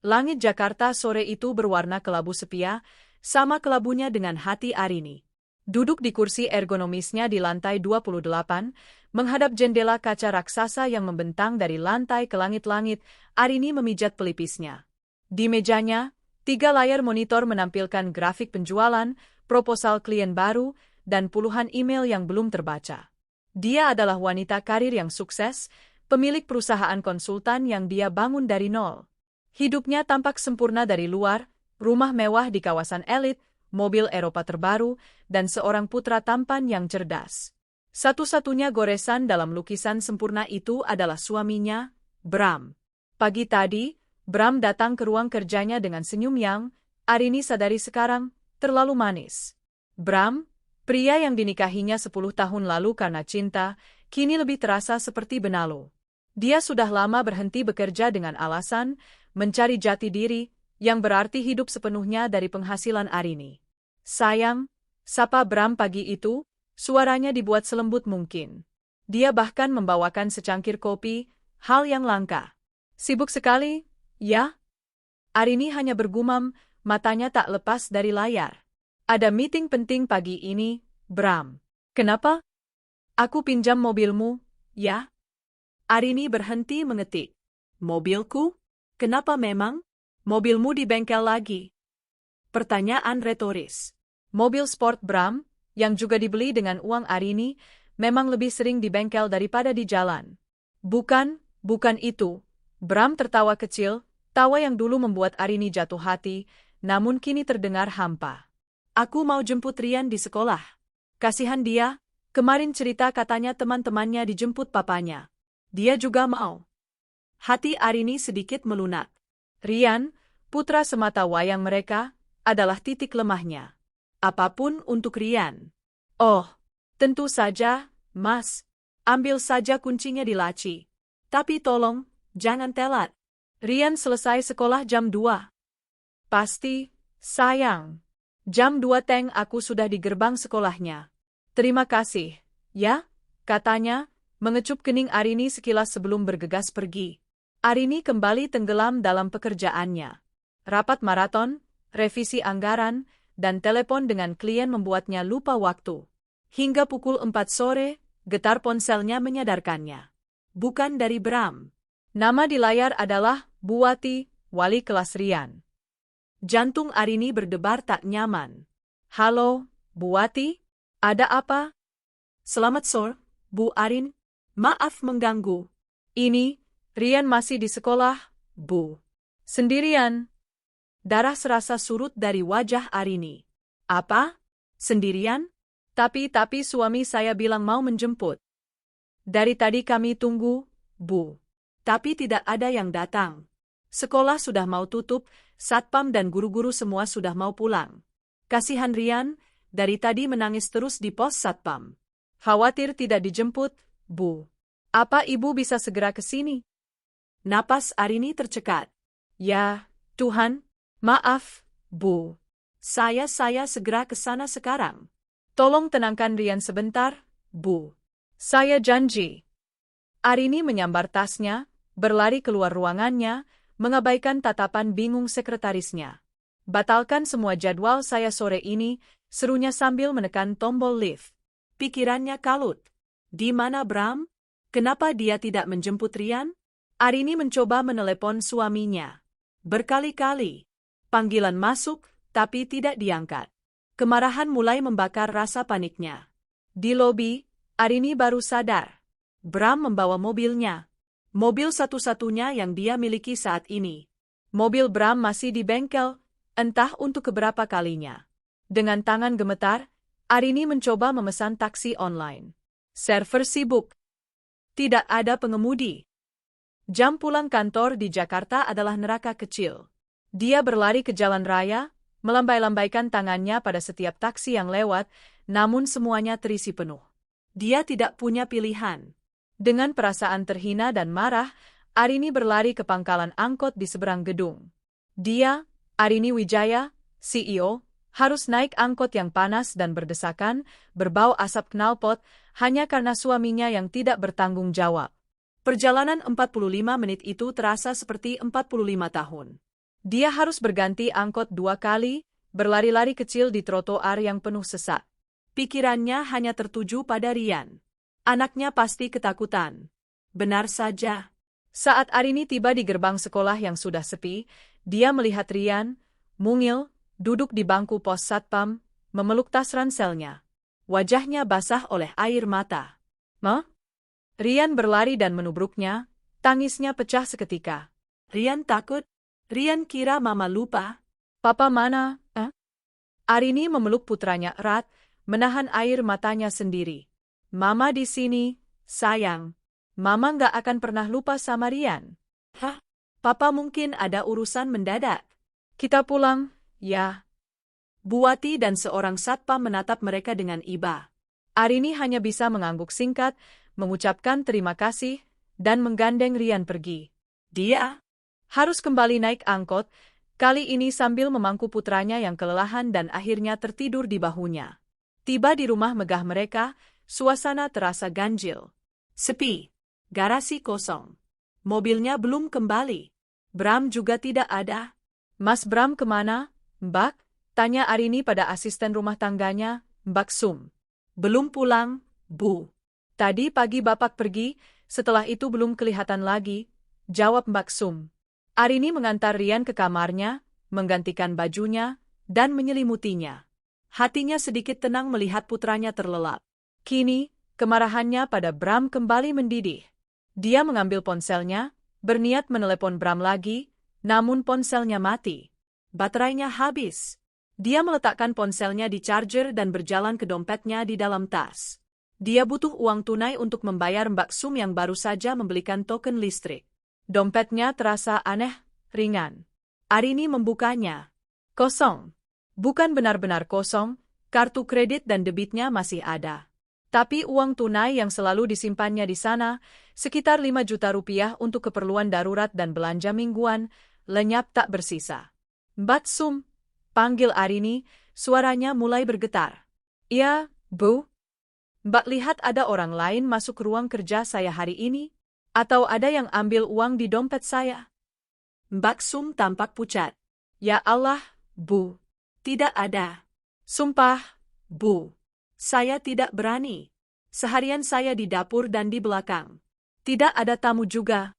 Langit Jakarta sore itu berwarna kelabu sepia, sama kelabunya dengan hati Arini. Duduk di kursi ergonomisnya di lantai 28, menghadap jendela kaca raksasa yang membentang dari lantai ke langit-langit, Arini memijat pelipisnya. Di mejanya, 3 layar monitor menampilkan grafik penjualan, proposal klien baru, dan puluhan email yang belum terbaca. Dia adalah wanita karir yang sukses, pemilik perusahaan konsultan yang dia bangun dari nol. Hidupnya tampak sempurna dari luar, rumah mewah di kawasan elit, mobil Eropa terbaru, dan seorang putra tampan yang cerdas. Satu-satunya goresan dalam lukisan sempurna itu adalah suaminya, Bram. Pagi tadi, Bram datang ke ruang kerjanya dengan senyum yang, Arini sadari sekarang, terlalu manis. Bram, pria yang dinikahinya 10 tahun lalu karena cinta, kini lebih terasa seperti benalu. Dia sudah lama berhenti bekerja dengan alasan mencari jati diri, yang berarti hidup sepenuhnya dari penghasilan Arini. Sayang, sapa Bram pagi itu, suaranya dibuat selembut mungkin. Dia bahkan membawakan secangkir kopi, hal yang langka. Sibuk sekali, ya? Arini hanya bergumam, matanya tak lepas dari layar. Ada meeting penting pagi ini, Bram. Kenapa? Aku pinjam mobilmu, ya? Arini berhenti mengetik. Mobilku? Kenapa memang? Mobilmu di bengkel lagi. Pertanyaan retoris. Mobil sport Bram, yang juga dibeli dengan uang Arini, memang lebih sering di bengkel daripada di jalan. Bukan itu. Bram tertawa kecil, tawa yang dulu membuat Arini jatuh hati, namun kini terdengar hampa. Aku mau jemput Rian di sekolah. Kasihan dia, kemarin cerita katanya teman-temannya dijemput papanya. Dia juga mau. Hati Arini sedikit melunak. Rian, putra semata wayang mereka, adalah titik lemahnya. Apapun untuk Rian. Oh, tentu saja, Mas. Ambil saja kuncinya di laci. Tapi tolong, jangan telat. Rian selesai sekolah jam 2. Pasti, sayang. Jam 2 teng aku sudah di gerbang sekolahnya. Terima kasih, ya, katanya, mengecup kening Arini sekilas sebelum bergegas pergi. Arini kembali tenggelam dalam pekerjaannya. Rapat maraton, revisi anggaran, dan telepon dengan klien membuatnya lupa waktu. Hingga pukul 4 sore, getar ponselnya menyadarkannya. Bukan dari Bram. Nama di layar adalah Buati, wali kelas Rian. Jantung Arini berdebar tak nyaman. Halo, Buati? Ada apa? Selamat sore, Bu Arin. Maaf mengganggu. Ini, Rian masih di sekolah, Bu. Sendirian. Darah serasa surut dari wajah Arini. Apa? Sendirian? Tapi suami saya bilang mau menjemput. Dari tadi kami tunggu, Bu. Tapi tidak ada yang datang. Sekolah sudah mau tutup, satpam dan guru-guru semua sudah mau pulang. Kasihan Rian, dari tadi menangis terus di pos satpam. Khawatir tidak dijemput, Bu. Apa Ibu bisa segera ke sini? Napas Arini tercekat. Ya, Tuhan, maaf, Bu. Saya segera ke sana sekarang. Tolong tenangkan Rian sebentar, Bu. Saya janji. Arini menyambar tasnya, berlari keluar ruangannya, mengabaikan tatapan bingung sekretarisnya. Batalkan semua jadwal saya sore ini, serunya sambil menekan tombol lift. Pikirannya kalut. Di mana Bram? Kenapa dia tidak menjemput Rian? Arini mencoba menelepon suaminya. Berkali-kali. Panggilan masuk, tapi tidak diangkat. Kemarahan mulai membakar rasa paniknya. Di lobi, Arini baru sadar. Bram membawa mobilnya. Mobil satu-satunya yang dia miliki saat ini. Mobil Bram masih di bengkel, entah untuk keberapa kalinya. Dengan tangan gemetar, Arini mencoba memesan taksi online. Server sibuk. Tidak ada pengemudi. Jam pulang kantor di Jakarta adalah neraka kecil. Dia berlari ke jalan raya, melambai-lambaikan tangannya pada setiap taksi yang lewat, namun semuanya terisi penuh. Dia tidak punya pilihan. Dengan perasaan terhina dan marah, Arini berlari ke pangkalan angkot di seberang gedung. Dia, Arini Wijaya, CEO, harus naik angkot yang panas dan berdesakan, berbau asap knalpot, hanya karena suaminya yang tidak bertanggung jawab. Perjalanan 45 menit itu terasa seperti 45 tahun. Dia harus berganti angkot 2 kali, berlari-lari kecil di trotoar yang penuh sesak. Pikirannya hanya tertuju pada Rian. Anaknya pasti ketakutan. Benar saja. Saat Arini tiba di gerbang sekolah yang sudah sepi, dia melihat Rian, mungil, duduk di bangku pos satpam, memeluk tas ranselnya. Wajahnya basah oleh air mata. "Ma?" Rian berlari dan menubruknya, tangisnya pecah seketika. Rian takut. Rian kira mama lupa. "Papa mana, Arini memeluk putranya erat, menahan air matanya sendiri. "Mama di sini, sayang. Mama nggak akan pernah lupa sama Rian." "Hah? Papa mungkin ada urusan mendadak. Kita pulang, ya." Buati dan seorang satpam menatap mereka dengan iba. Arini hanya bisa mengangguk singkat, mengucapkan terima kasih, dan menggandeng Rian pergi. Dia harus kembali naik angkot, kali ini sambil memangku putranya yang kelelahan dan akhirnya tertidur di bahunya. Tiba di rumah megah mereka, suasana terasa ganjil. Sepi. Garasi kosong. Mobilnya belum kembali. Bram juga tidak ada. "Mas Bram kemana, Mbak?" tanya Arini pada asisten rumah tangganya, Mbak Sum. "Belum pulang, Bu. Tadi pagi Bapak pergi, setelah itu belum kelihatan lagi," jawab Mbak Sum. Arini mengantar Rian ke kamarnya, menggantikan bajunya, dan menyelimutinya. Hatinya sedikit tenang melihat putranya terlelap. Kini, kemarahannya pada Bram kembali mendidih. Dia mengambil ponselnya, berniat menelepon Bram lagi, namun ponselnya mati. Baterainya habis. Dia meletakkan ponselnya di charger dan berjalan ke dompetnya di dalam tas. Dia butuh uang tunai untuk membayar Mbak Sum yang baru saja membelikan token listrik. Dompetnya terasa aneh, ringan. Arini membukanya. Kosong. Bukan benar-benar kosong, kartu kredit dan debitnya masih ada. Tapi uang tunai yang selalu disimpannya di sana, sekitar 5 juta rupiah untuk keperluan darurat dan belanja mingguan, lenyap tak bersisa. "Mbak Sum," panggil Arini, suaranya mulai bergetar. "Iya, Bu. Mbak lihat ada orang lain masuk ruang kerja saya hari ini? Atau ada yang ambil uang di dompet saya?" Mbak Sum tampak pucat. "Ya Allah, Bu. Tidak ada. Sumpah, Bu. Saya tidak berani. Seharian saya di dapur dan di belakang. Tidak ada tamu juga."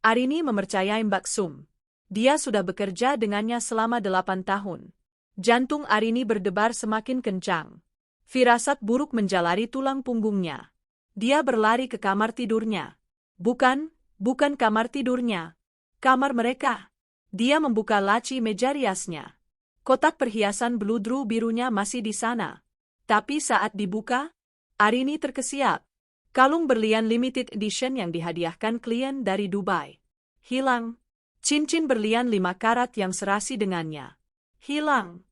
Arini mempercayai Mbak Sum. Dia sudah bekerja dengannya selama 8 tahun. Jantung Arini berdebar semakin kencang. Firasat buruk menjalari tulang punggungnya. Dia berlari ke kamar tidurnya. Bukan kamar tidurnya. Kamar mereka. Dia membuka laci meja riasnya. Kotak perhiasan beludru birunya masih di sana. Tapi saat dibuka, Arini terkesiap. Kalung berlian limited edition yang dihadiahkan klien dari Dubai. Hilang. Cincin berlian 5 karat yang serasi dengannya. Hilang.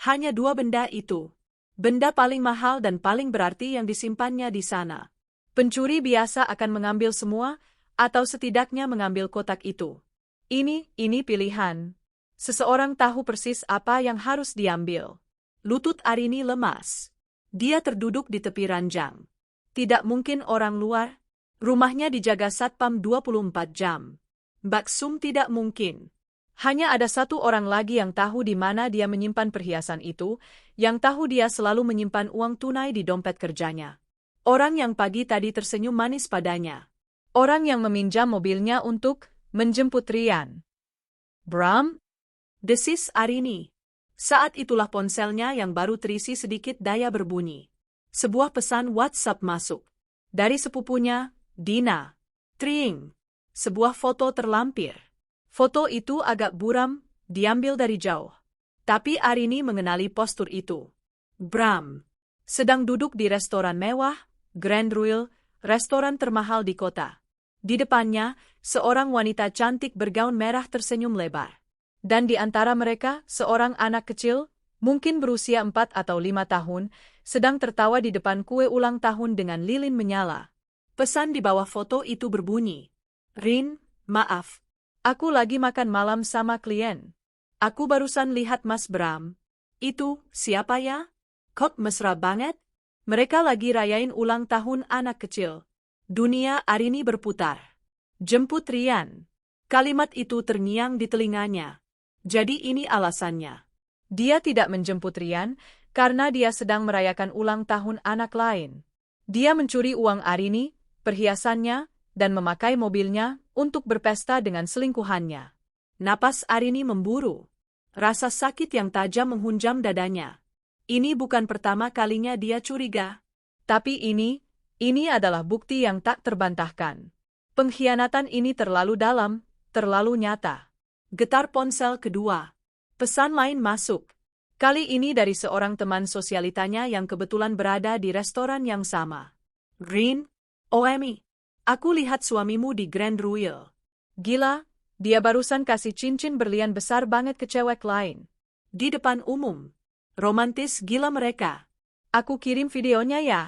Hanya 2 benda itu. Benda paling mahal dan paling berarti yang disimpannya di sana. Pencuri biasa akan mengambil semua, atau setidaknya mengambil kotak itu. Ini pilihan. Seseorang tahu persis apa yang harus diambil. Lutut Arini lemas. Dia terduduk di tepi ranjang. Tidak mungkin orang luar. Rumahnya dijaga satpam 24 jam. Mbak Sum tidak mungkin. Hanya ada satu orang lagi yang tahu di mana dia menyimpan perhiasan itu, yang tahu dia selalu menyimpan uang tunai di dompet kerjanya. Orang yang pagi tadi tersenyum manis padanya. Orang yang meminjam mobilnya untuk menjemput Rian. "Bram?" desis Arini. Saat itulah ponselnya yang baru terisi sedikit daya berbunyi. Sebuah pesan WhatsApp masuk. Dari sepupunya, Dina. Tring. Sebuah foto terlampir. Foto itu agak buram, diambil dari jauh. Tapi Arini mengenali postur itu. Bram sedang duduk di restoran mewah, Grand Royal, restoran termahal di kota. Di depannya, seorang wanita cantik bergaun merah tersenyum lebar. Dan di antara mereka, seorang anak kecil, mungkin berusia 4 atau 5 tahun, sedang tertawa di depan kue ulang tahun dengan lilin menyala. Pesan di bawah foto itu berbunyi, "Rin, maaf. Aku lagi makan malam sama klien. Aku barusan lihat Mas Bram." "Itu, siapa ya? Kok mesra banget?" "Mereka lagi rayain ulang tahun anak kecil." Dunia Arini berputar. "Jemput Rian." Kalimat itu terngiang di telinganya. Jadi ini alasannya. Dia tidak menjemput Rian karena dia sedang merayakan ulang tahun anak lain. Dia mencuri uang Arini, perhiasannya, dan memakai mobilnya untuk berpesta dengan selingkuhannya. Napas Arini memburu. Rasa sakit yang tajam menghunjam dadanya. Ini bukan pertama kalinya dia curiga. Tapi ini adalah bukti yang tak terbantahkan. Pengkhianatan ini terlalu dalam, terlalu nyata. Getar ponsel kedua. Pesan lain masuk. Kali ini dari seorang teman sosialitanya yang kebetulan berada di restoran yang sama. Rin, Oemi, aku lihat suamimu di Grand Royal. Gila, dia barusan kasih cincin berlian besar banget ke cewek lain. Di depan umum. Romantis gila mereka. Aku kirim videonya ya.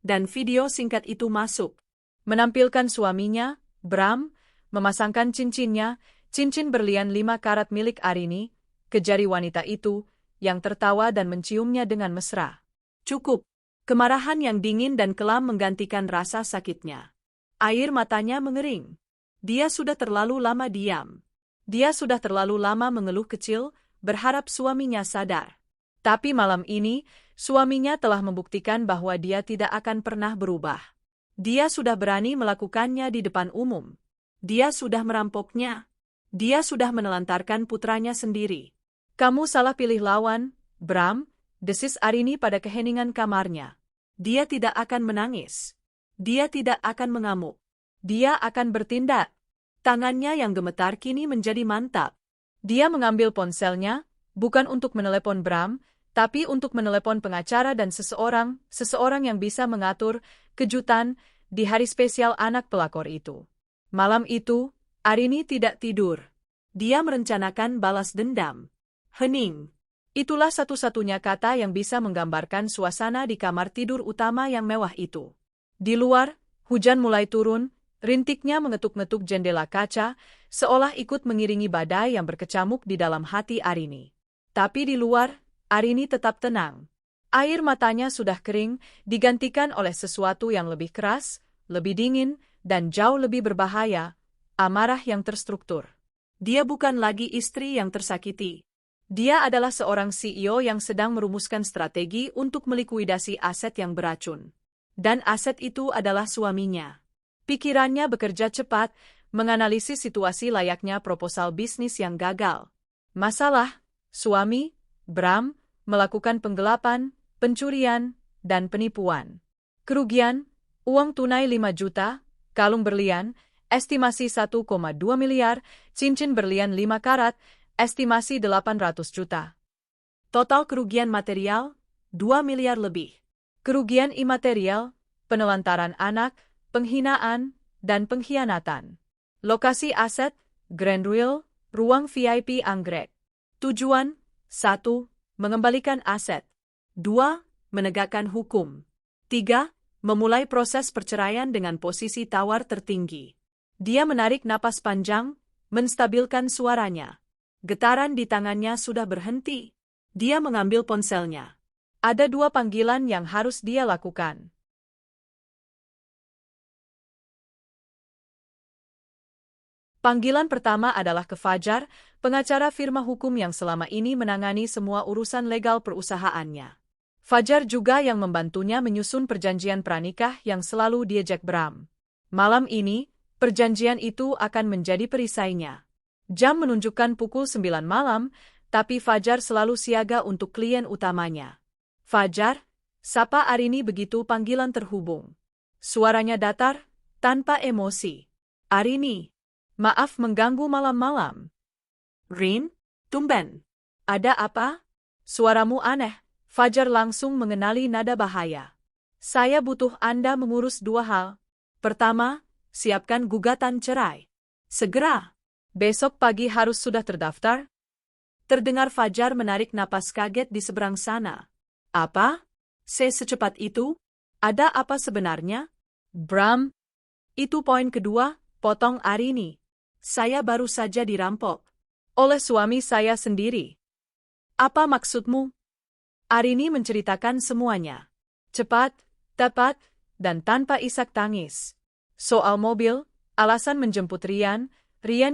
Dan video singkat itu masuk. Menampilkan suaminya, Bram, memasangkan cincinnya, cincin berlian 5 karat milik Arini, ke jari wanita itu, yang tertawa dan menciumnya dengan mesra. Cukup. Kemarahan yang dingin dan kelam menggantikan rasa sakitnya. Air matanya mengering. Dia sudah terlalu lama diam. Dia sudah terlalu lama mengeluh kecil, berharap suaminya sadar. Tapi malam ini, suaminya telah membuktikan bahwa dia tidak akan pernah berubah. Dia sudah berani melakukannya di depan umum. Dia sudah merampoknya. Dia sudah menelantarkan putranya sendiri. Kamu salah pilih lawan, Bram, desis Arini pada keheningan kamarnya. Dia tidak akan menangis. Dia tidak akan mengamuk. Dia akan bertindak. Tangannya yang gemetar kini menjadi mantap. Dia mengambil ponselnya, bukan untuk menelepon Bram, tapi untuk menelepon pengacara dan seseorang yang bisa mengatur kejutan di hari spesial anak pelakor itu. Malam itu, Arini tidak tidur. Dia merencanakan balas dendam. Hening. Itulah satu-satunya kata yang bisa menggambarkan suasana di kamar tidur utama yang mewah itu. Di luar, hujan mulai turun, rintiknya mengetuk-ngetuk jendela kaca, seolah ikut mengiringi badai yang berkecamuk di dalam hati Arini. Tapi di luar, Arini tetap tenang. Air matanya sudah kering, digantikan oleh sesuatu yang lebih keras, lebih dingin, dan jauh lebih berbahaya, amarah yang terstruktur. Dia bukan lagi istri yang tersakiti. Dia adalah seorang CEO yang sedang merumuskan strategi untuk melikuidasi aset yang beracun. Dan aset itu adalah suaminya. Pikirannya bekerja cepat, menganalisis situasi layaknya proposal bisnis yang gagal. Masalah, suami, Bram, melakukan penggelapan, pencurian, dan penipuan. Kerugian, uang tunai 5 juta, kalung berlian, estimasi 1,2 miliar, cincin berlian 5 karat, estimasi 800 juta. Total kerugian material, 2 miliar lebih. Kerugian imaterial, penelantaran anak, penghinaan, dan pengkhianatan. Lokasi aset, Grand Royal, ruang VIP anggrek. Tujuan, 1. Mengembalikan aset. 2. Menegakkan hukum. 3. Memulai proses perceraian dengan posisi tawar tertinggi. Dia menarik napas panjang, menstabilkan suaranya. Getaran di tangannya sudah berhenti. Dia mengambil ponselnya. Ada 2 panggilan yang harus dia lakukan. Panggilan pertama adalah ke Fajar, pengacara firma hukum yang selama ini menangani semua urusan legal perusahaannya. Fajar juga yang membantunya menyusun perjanjian pranikah yang selalu diejek Bram. Malam ini, perjanjian itu akan menjadi perisainya. Jam menunjukkan pukul 9 malam, tapi Fajar selalu siaga untuk klien utamanya. Fajar, sapa Arini begitu panggilan terhubung. Suaranya datar, tanpa emosi. Arini, maaf mengganggu malam-malam. Rin, tumben. Ada apa? Suaramu aneh. Fajar langsung mengenali nada bahaya. Saya butuh Anda mengurus 2 hal. Pertama, siapkan gugatan cerai. Segera. Besok pagi harus sudah terdaftar. Terdengar Fajar menarik napas kaget di seberang sana. Apa? Secepat itu? Ada apa sebenarnya? Bram. Itu poin kedua, potong Arini. Saya baru saja dirampok. Oleh suami saya sendiri. Apa maksudmu? Arini menceritakan semuanya. Cepat, tepat, dan tanpa isak tangis. Soal mobil, alasan menjemput Rian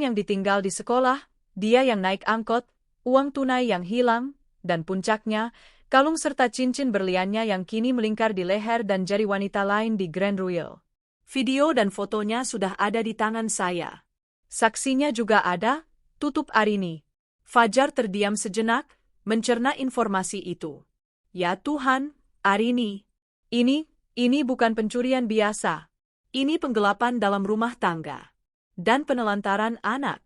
yang ditinggal di sekolah, dia yang naik angkot, uang tunai yang hilang, dan puncaknya, kalung serta cincin berliannya yang kini melingkar di leher dan jari wanita lain di Grand Royal. Video dan fotonya sudah ada di tangan saya. Saksinya juga ada, tutup Arini. Fajar terdiam sejenak, mencerna informasi itu. Ya Tuhan, Arini. Ini bukan pencurian biasa. Ini penggelapan dalam rumah tangga. Dan penelantaran anak.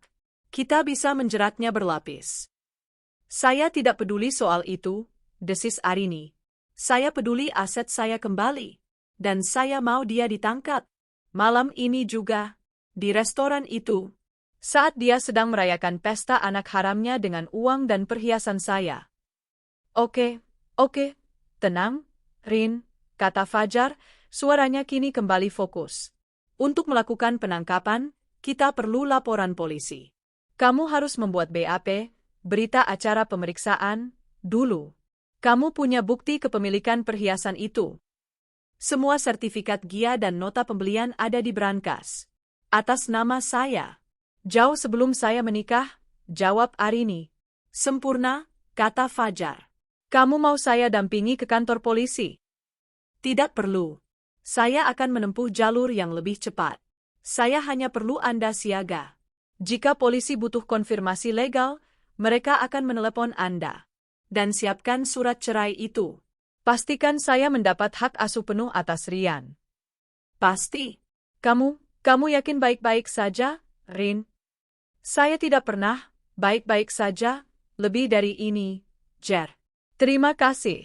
Kita bisa menjeratnya berlapis. Saya tidak peduli soal itu, desis Arini. Saya peduli aset saya kembali. Dan saya mau dia ditangkap. Malam ini juga. Di restoran itu. Saat dia sedang merayakan pesta anak haramnya dengan uang dan perhiasan saya. Oke, tenang, Rin, kata Fajar, suaranya kini kembali fokus. Untuk melakukan penangkapan, kita perlu laporan polisi. Kamu harus membuat BAP, berita acara pemeriksaan, dulu. Kamu punya bukti kepemilikan perhiasan itu. Semua sertifikat GIA dan nota pembelian ada di brankas. Atas nama saya. Jauh sebelum saya menikah, jawab Arini. Sempurna, kata Fajar. Kamu mau saya dampingi ke kantor polisi? Tidak perlu. Saya akan menempuh jalur yang lebih cepat. Saya hanya perlu Anda siaga. Jika polisi butuh konfirmasi legal, mereka akan menelepon Anda. Dan siapkan surat cerai itu. Pastikan saya mendapat hak asuh penuh atas Rian. Pasti. Kamu yakin baik-baik saja, Rin? Saya tidak pernah baik-baik saja, lebih dari ini, Jer. Terima kasih.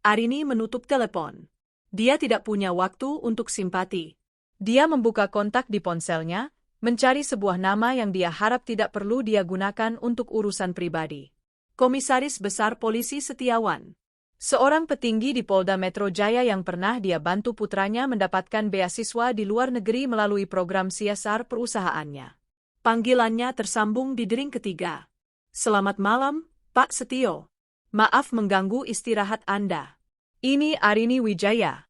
Arini menutup telepon. Dia tidak punya waktu untuk simpati. Dia membuka kontak di ponselnya, mencari sebuah nama yang dia harap tidak perlu dia gunakan untuk urusan pribadi. Komisaris Besar Polisi Setiawan. Seorang petinggi di Polda Metro Jaya yang pernah dia bantu putranya mendapatkan beasiswa di luar negeri melalui program CSR perusahaannya. Panggilannya tersambung di dering ketiga. Selamat malam, Pak Setio. Maaf mengganggu istirahat Anda. Ini Arini Wijaya.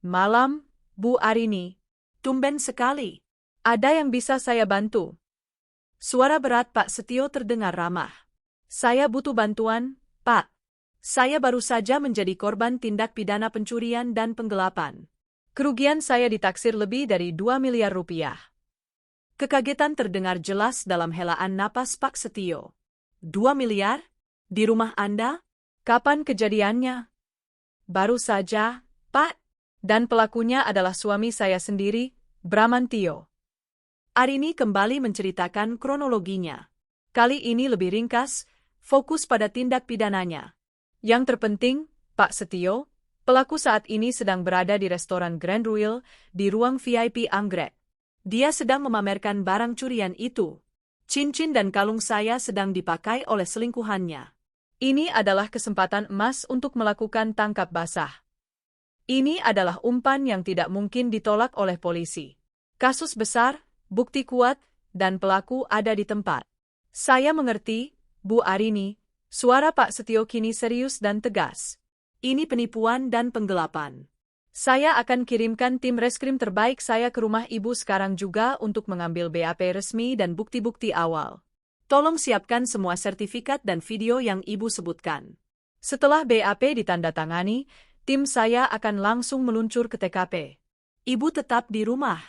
Malam, Bu Arini. Tumben sekali. Ada yang bisa saya bantu? Suara berat Pak Setio terdengar ramah. Saya butuh bantuan, Pak. Saya baru saja menjadi korban tindak pidana pencurian dan penggelapan. Kerugian saya ditaksir lebih dari 2 miliar rupiah. Kekagetan terdengar jelas dalam helaan napas Pak Setio. 2 miliar? Di rumah Anda? Kapan kejadiannya? Baru saja, Pak. Dan pelakunya adalah suami saya sendiri, Bramantio. Arini kembali menceritakan kronologinya. Kali ini lebih ringkas, fokus pada tindak pidananya. Yang terpenting, Pak Setio, pelaku saat ini sedang berada di restoran Grand Royal di ruang VIP Anggrek. Dia sedang memamerkan barang curian itu. Cincin dan kalung saya sedang dipakai oleh selingkuhannya. Ini adalah kesempatan emas untuk melakukan tangkap basah. Ini adalah umpan yang tidak mungkin ditolak oleh polisi. Kasus besar, bukti kuat, dan pelaku ada di tempat. Saya mengerti, Bu Arini. Suara Pak Setio kini serius dan tegas. Ini penipuan dan penggelapan. Saya akan kirimkan tim reskrim terbaik saya ke rumah Ibu sekarang juga untuk mengambil BAP resmi dan bukti-bukti awal. Tolong siapkan semua sertifikat dan video yang Ibu sebutkan. Setelah BAP ditandatangani, tim saya akan langsung meluncur ke TKP. Ibu tetap di rumah.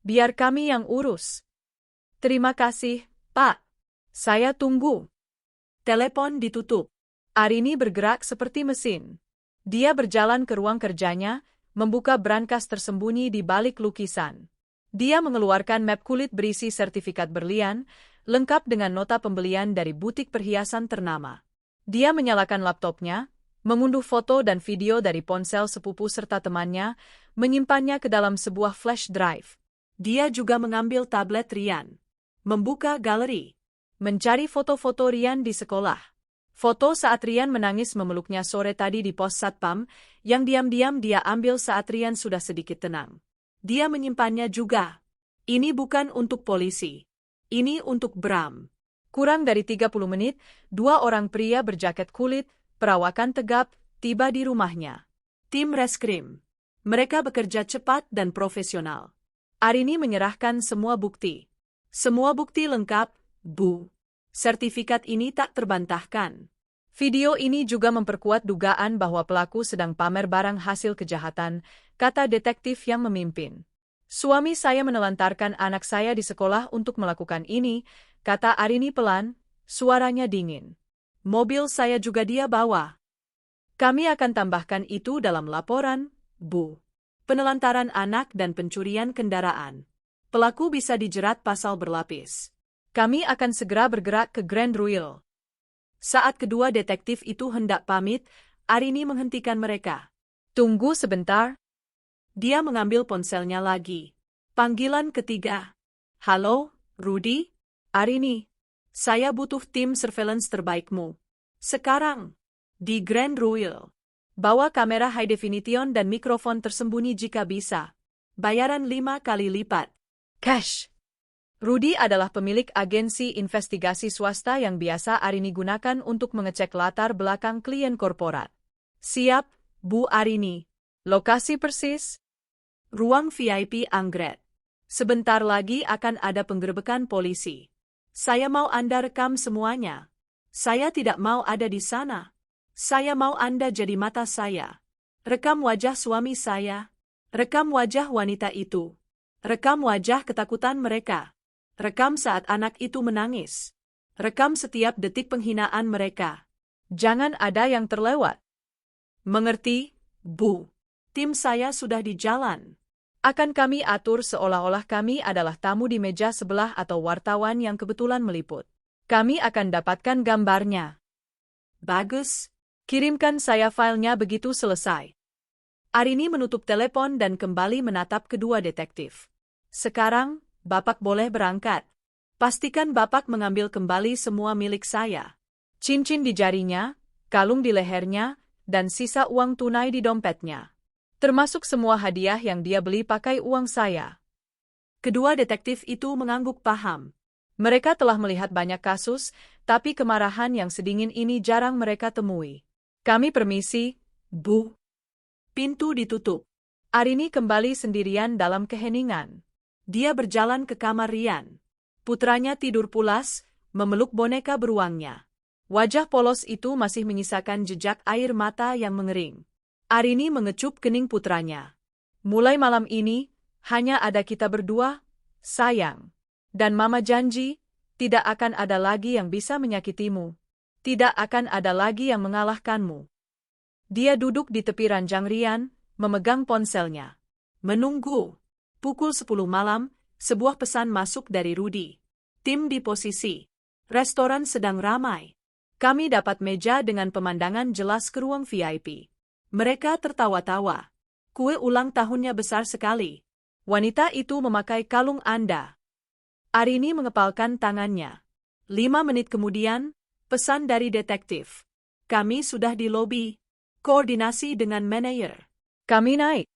Biar kami yang urus. Terima kasih, Pak. Saya tunggu. Telepon ditutup. Arini bergerak seperti mesin. Dia berjalan ke ruang kerjanya, membuka brankas tersembunyi di balik lukisan. Dia mengeluarkan map kulit berisi sertifikat berlian, lengkap dengan nota pembelian dari butik perhiasan ternama. Dia menyalakan laptopnya, mengunduh foto dan video dari ponsel sepupu serta temannya, menyimpannya ke dalam sebuah flash drive. Dia juga mengambil tablet Rian. Membuka galeri. Mencari foto-foto Rian di sekolah. Foto saat Rian menangis memeluknya sore tadi di pos Satpam, yang diam-diam dia ambil saat Rian sudah sedikit tenang. Dia menyimpannya juga. Ini bukan untuk polisi. Ini untuk Bram. Kurang dari 30 menit, 2 orang pria berjaket kulit, perawakan tegap, tiba di rumahnya. Tim reskrim. Mereka bekerja cepat dan profesional. Arini menyerahkan semua bukti. Semua bukti lengkap, Bu. Sertifikat ini tak terbantahkan. Video ini juga memperkuat dugaan bahwa pelaku sedang pamer barang hasil kejahatan, kata detektif yang memimpin. Suami saya menelantarkan anak saya di sekolah untuk melakukan ini, kata Arini pelan, suaranya dingin. Mobil saya juga dia bawa. Kami akan tambahkan itu dalam laporan, Bu. Penelantaran anak dan pencurian kendaraan. Pelaku bisa dijerat pasal berlapis. Kami akan segera bergerak ke Grand Ruil. Saat kedua detektif itu hendak pamit, Arini menghentikan mereka. Tunggu sebentar. Dia mengambil ponselnya lagi. Panggilan ketiga. Halo, Rudy? Arini. Saya butuh tim surveillance terbaikmu. Sekarang. Di Grand Ruil. Bawa kamera high definition dan mikrofon tersembunyi jika bisa. Bayaran 5 kali lipat. Cash. Rudy adalah pemilik agensi investigasi swasta yang biasa Arini gunakan untuk mengecek latar belakang klien korporat. Siap, Bu Arini. Lokasi persis? Ruang VIP Anggrek. Sebentar lagi akan ada penggerebekan polisi. Saya mau Anda rekam semuanya. Saya tidak mau ada di sana. Saya mau Anda jadi mata saya. Rekam wajah suami saya. Rekam wajah wanita itu. Rekam wajah ketakutan mereka. Rekam saat anak itu menangis. Rekam setiap detik penghinaan mereka. Jangan ada yang terlewat. Mengerti, Bu? Tim saya sudah di jalan. Akan kami atur seolah-olah kami adalah tamu di meja sebelah atau wartawan yang kebetulan meliput. Kami akan dapatkan gambarnya. Bagus. Kirimkan saya filenya begitu selesai. Arini menutup telepon dan kembali menatap kedua detektif. Sekarang, Bapak boleh berangkat. Pastikan Bapak mengambil kembali semua milik saya. Cincin di jarinya, kalung di lehernya, dan sisa uang tunai di dompetnya. Termasuk semua hadiah yang dia beli pakai uang saya. Kedua detektif itu mengangguk paham. Mereka telah melihat banyak kasus, tapi kemarahan yang sedingin ini jarang mereka temui. Kami permisi, Bu. Pintu ditutup. Arini kembali sendirian dalam keheningan. Dia berjalan ke kamar Rian. Putranya tidur pulas, memeluk boneka beruangnya. Wajah polos itu masih menyisakan jejak air mata yang mengering. Arini mengecup kening putranya. Mulai malam ini, hanya ada kita berdua, sayang. Dan Mama janji, tidak akan ada lagi yang bisa menyakitimu. Tidak akan ada lagi yang mengalahkanmu. Dia duduk di tepi ranjang Rian, memegang ponselnya. Menunggu. Pukul 10 malam, sebuah pesan masuk dari Rudy. Tim di posisi. Restoran sedang ramai. Kami dapat meja dengan pemandangan jelas ke ruang VIP. Mereka tertawa-tawa. Kue ulang tahunnya besar sekali. Wanita itu memakai kalung Anda. Arini mengepalkan tangannya. 5 menit kemudian, pesan dari detektif. Kami sudah di lobi. Koordinasi dengan manajer. Kami naik.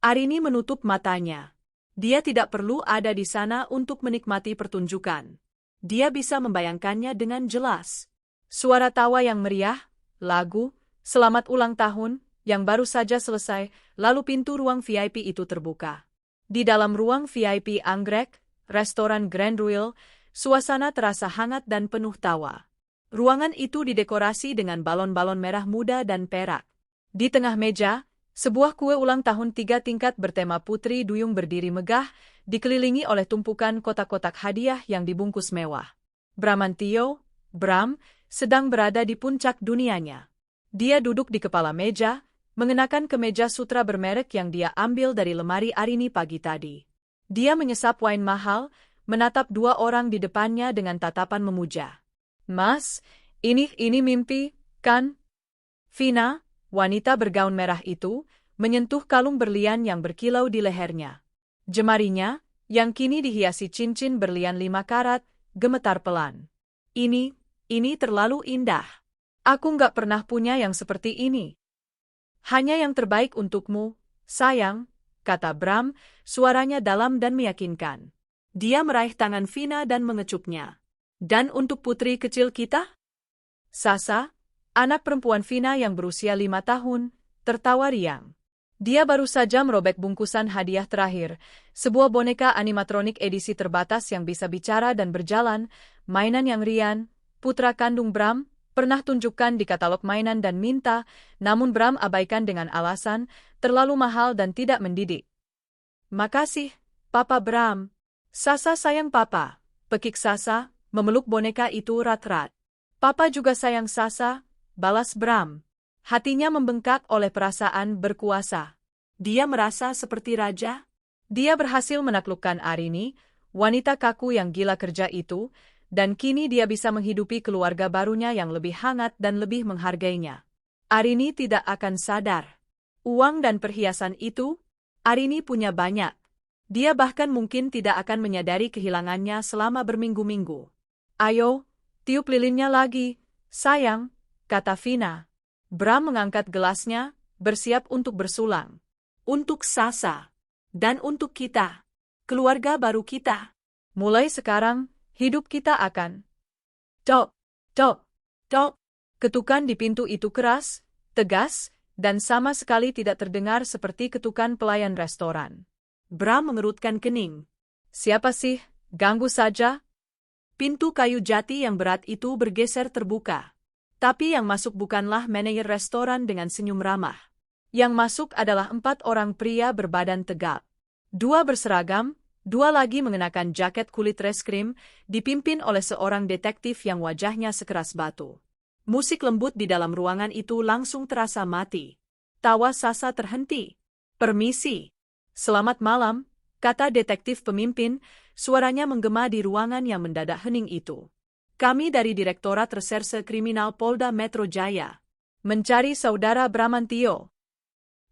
Arini menutup matanya. Dia tidak perlu ada di sana untuk menikmati pertunjukan. Dia bisa membayangkannya dengan jelas. Suara tawa yang meriah, lagu, selamat ulang tahun, yang baru saja selesai, lalu pintu ruang VIP itu terbuka. Di dalam ruang VIP Anggrek, restoran Grand Ruil, suasana terasa hangat dan penuh tawa. Ruangan itu didekorasi dengan balon-balon merah muda dan perak. Di tengah meja, sebuah kue ulang tahun 3 tingkat bertema Putri Duyung berdiri megah, dikelilingi oleh tumpukan kotak-kotak hadiah yang dibungkus mewah. Bramantio, Bram, sedang berada di puncak dunianya. Dia duduk di kepala meja, mengenakan kemeja sutra bermerek yang dia ambil dari lemari Arini pagi tadi. Dia menyesap wine mahal, menatap 2 orang di depannya dengan tatapan memuja. Mas, ini mimpi, kan? Vina, wanita bergaun merah itu, menyentuh kalung berlian yang berkilau di lehernya. Jemarinya, yang kini dihiasi cincin berlian 5 karat, gemetar pelan. Ini terlalu indah. Aku nggak pernah punya yang seperti ini. Hanya yang terbaik untukmu, sayang, kata Bram, suaranya dalam dan meyakinkan. Dia meraih tangan Vina dan mengecupnya. Dan untuk putri kecil kita? Sasa, anak perempuan Vina yang berusia 5 tahun, tertawa riang. Dia baru saja merobek bungkusan hadiah terakhir, sebuah boneka animatronik edisi terbatas yang bisa bicara dan berjalan, mainan yang Rian, putra kandung Bram, pernah tunjukkan di katalog mainan dan minta, namun Bram abaikan dengan alasan, terlalu mahal dan tidak mendidik. Makasih, Papa Bram. Sasa sayang Papa, pekik Sasa, memeluk boneka itu rat-rat. Papa juga sayang Sasa, balas Bram. Hatinya membengkak oleh perasaan berkuasa. Dia merasa seperti raja. Dia berhasil menaklukkan Arini, wanita kaku yang gila kerja itu, dan kini dia bisa menghidupi keluarga barunya yang lebih hangat dan lebih menghargainya. Arini tidak akan sadar. Uang dan perhiasan itu, Arini punya banyak. Dia bahkan mungkin tidak akan menyadari kehilangannya selama berminggu-minggu. Ayo, tiup lilinnya lagi, sayang, kata Vina. Bram mengangkat gelasnya, bersiap untuk bersulang. Untuk Sasa. Dan untuk kita. Keluarga baru kita. Mulai sekarang, hidup kita akan. Tok, tok, tok. Ketukan di pintu itu keras, tegas, dan sama sekali tidak terdengar seperti ketukan pelayan restoran. Bram mengerutkan kening. Siapa sih? Ganggu saja. Pintu kayu jati yang berat itu bergeser terbuka. Tapi yang masuk bukanlah manajer restoran dengan senyum ramah. Yang masuk adalah 4 orang pria berbadan tegap. 2 berseragam, 2 lagi mengenakan jaket kulit reskrim, dipimpin oleh seorang detektif yang wajahnya sekeras batu. Musik lembut di dalam ruangan itu langsung terasa mati. Tawa Sasa terhenti. Permisi. Selamat malam, kata detektif pemimpin, suaranya menggema di ruangan yang mendadak hening itu. Kami dari Direktorat Reserse Kriminal Polda Metro Jaya. Mencari saudara Bramantio.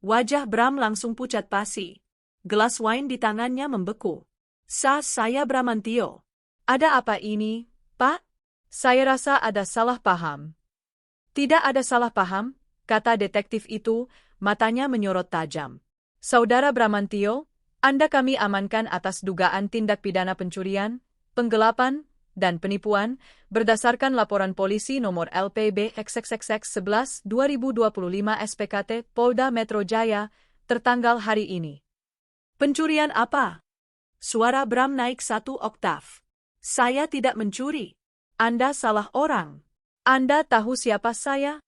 Wajah Bram langsung pucat pasi. Gelas wine di tangannya membeku. Saya Bramantio. Ada apa ini, Pak? Saya rasa ada salah paham. Tidak ada salah paham, kata detektif itu, matanya menyorot tajam. Saudara Bramantio, Anda kami amankan atas dugaan tindak pidana pencurian, penggelapan, dan penipuan, berdasarkan laporan polisi nomor LPB XXXX 11 2025 SPKT Polda Metro Jaya, tertanggal hari ini. Pencurian apa? Suara Bram naik 1 oktav. Saya tidak mencuri. Anda salah orang. Anda tahu siapa saya?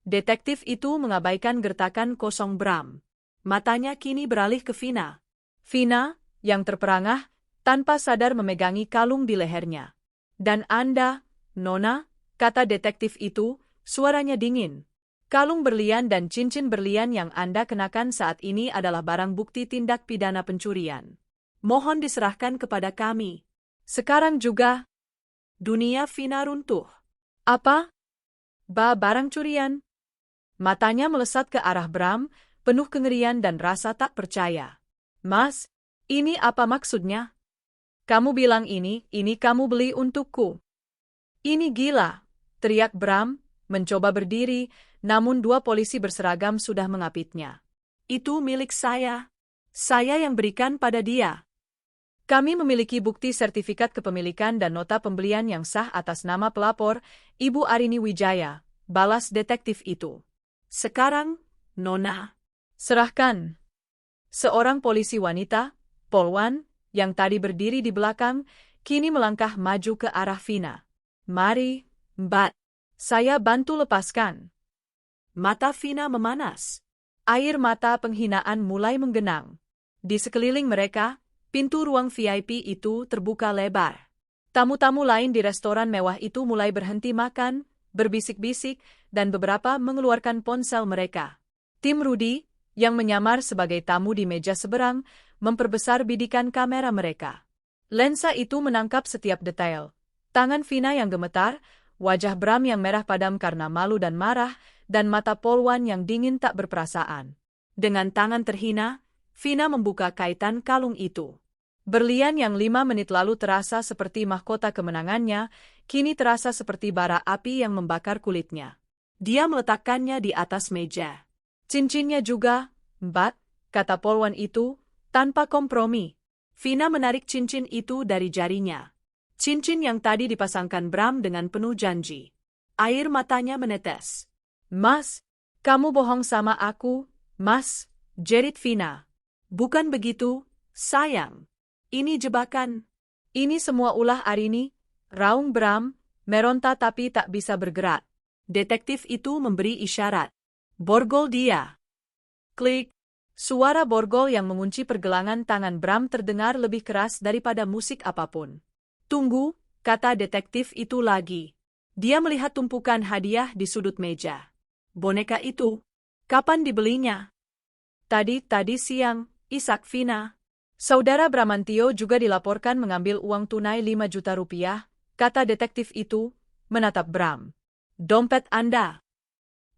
Detektif itu mengabaikan gertakan kosong Bram. Matanya kini beralih ke Vina. Vina, yang terperangah, tanpa sadar memegangi kalung di lehernya. Dan Anda, Nona, kata detektif itu, suaranya dingin. Kalung berlian dan cincin berlian yang Anda kenakan saat ini adalah barang bukti tindak pidana pencurian. Mohon diserahkan kepada kami. Sekarang juga. Dunia Vina runtuh. Apa? Barang curian? Matanya melesat ke arah Bram, penuh kengerian dan rasa tak percaya. Mas, ini apa maksudnya? Kamu bilang ini kamu beli untukku. Ini gila, teriak Bram, mencoba berdiri, namun 2 polisi berseragam sudah mengapitnya. Itu milik saya. Saya yang berikan pada dia. Kami memiliki bukti sertifikat kepemilikan dan nota pembelian yang sah atas nama pelapor, Ibu Arini Wijaya, balas detektif itu. Sekarang, Nona. Serahkan. Seorang polisi wanita, Polwan, yang tadi berdiri di belakang, kini melangkah maju ke arah Vina. Mari, Mbak. Saya bantu lepaskan. Mata Vina memanas. Air mata penghinaan mulai menggenang. Di sekeliling mereka, pintu ruang VIP itu terbuka lebar. Tamu-tamu lain di restoran mewah itu mulai berhenti makan, berbisik-bisik, dan beberapa mengeluarkan ponsel mereka. Tim Rudy, yang menyamar sebagai tamu di meja seberang, memperbesar bidikan kamera mereka. Lensa itu menangkap setiap detail. Tangan Vina yang gemetar, wajah Bram yang merah padam karena malu dan marah, dan mata Polwan yang dingin tak berperasaan. Dengan tangan terhina, Vina membuka kaitan kalung itu. Berlian yang 5 menit lalu terasa seperti mahkota kemenangannya, kini terasa seperti bara api yang membakar kulitnya. Dia meletakkannya di atas meja. Cincinnya juga, Mbak, kata Polwan itu, tanpa kompromi. Vina menarik cincin itu dari jarinya. Cincin yang tadi dipasangkan Bram dengan penuh janji. Air matanya menetes. Mas, kamu bohong sama aku, Mas, jerit Vina. Bukan begitu, sayang. Ini jebakan. Ini semua ulah Arini, raung Bram, meronta tapi tak bisa bergerak. Detektif itu memberi isyarat. Borgol dia. Klik. Suara borgol yang mengunci pergelangan tangan Bram terdengar lebih keras daripada musik apapun. Tunggu, kata detektif itu lagi. Dia melihat tumpukan hadiah di sudut meja. Boneka itu, kapan dibelinya? Tadi siang, isak Vina. Saudara Bramantio juga dilaporkan mengambil uang tunai 5 juta rupiah, kata detektif itu, menatap Bram. Dompet Anda.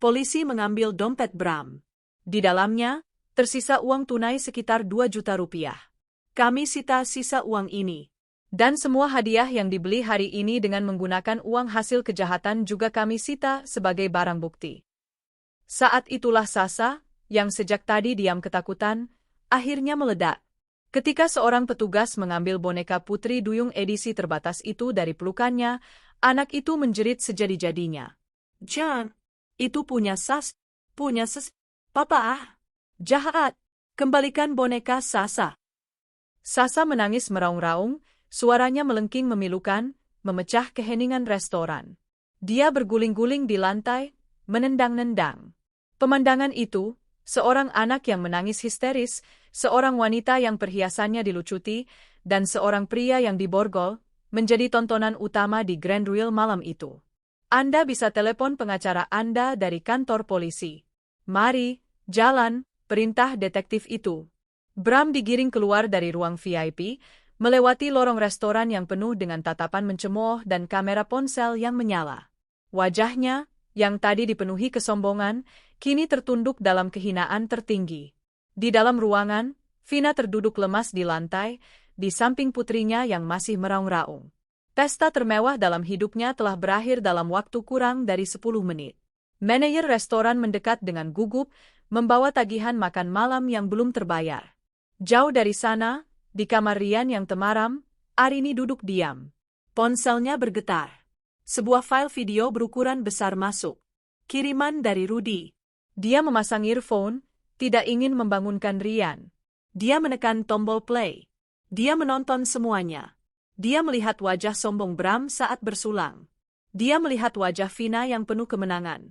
Polisi mengambil dompet Bram. Di dalamnya, tersisa uang tunai sekitar 2 juta rupiah. Kami sita sisa uang ini. Dan semua hadiah yang dibeli hari ini dengan menggunakan uang hasil kejahatan juga kami sita sebagai barang bukti. Saat itulah Sasa, yang sejak tadi diam ketakutan, akhirnya meledak. Ketika seorang petugas mengambil boneka Putri Duyung edisi terbatas itu dari pelukannya, anak itu menjerit sejadi-jadinya. Jangan, itu punya Papa. Jahat, kembalikan boneka Sasa. Sasa menangis meraung-raung, suaranya melengking memilukan, memecah keheningan restoran. Dia berguling-guling di lantai, menendang-nendang. Pemandangan itu, seorang anak yang menangis histeris, seorang wanita yang perhiasannya dilucuti, dan seorang pria yang diborgol, menjadi tontonan utama di Grand Ruil malam itu. Anda bisa telepon pengacara Anda dari kantor polisi. Mari, jalan, perintah detektif itu. Bram digiring keluar dari ruang VIP, melewati lorong restoran yang penuh dengan tatapan mencemooh dan kamera ponsel yang menyala. Wajahnya, yang tadi dipenuhi kesombongan, kini tertunduk dalam kehinaan tertinggi. Di dalam ruangan, Vina terduduk lemas di lantai, di samping putrinya yang masih meraung-raung. Pesta termewah dalam hidupnya telah berakhir dalam waktu kurang dari 10 menit. Manajer restoran mendekat dengan gugup, membawa tagihan makan malam yang belum terbayar. Jauh dari sana, di kamar Rian yang temaram, Arini duduk diam. Ponselnya bergetar. Sebuah file video berukuran besar masuk. Kiriman dari Rudy. Dia memasang earphone, tidak ingin membangunkan Rian. Dia menekan tombol play. Dia menonton semuanya. Dia melihat wajah sombong Bram saat bersulang. Dia melihat wajah Vina yang penuh kemenangan.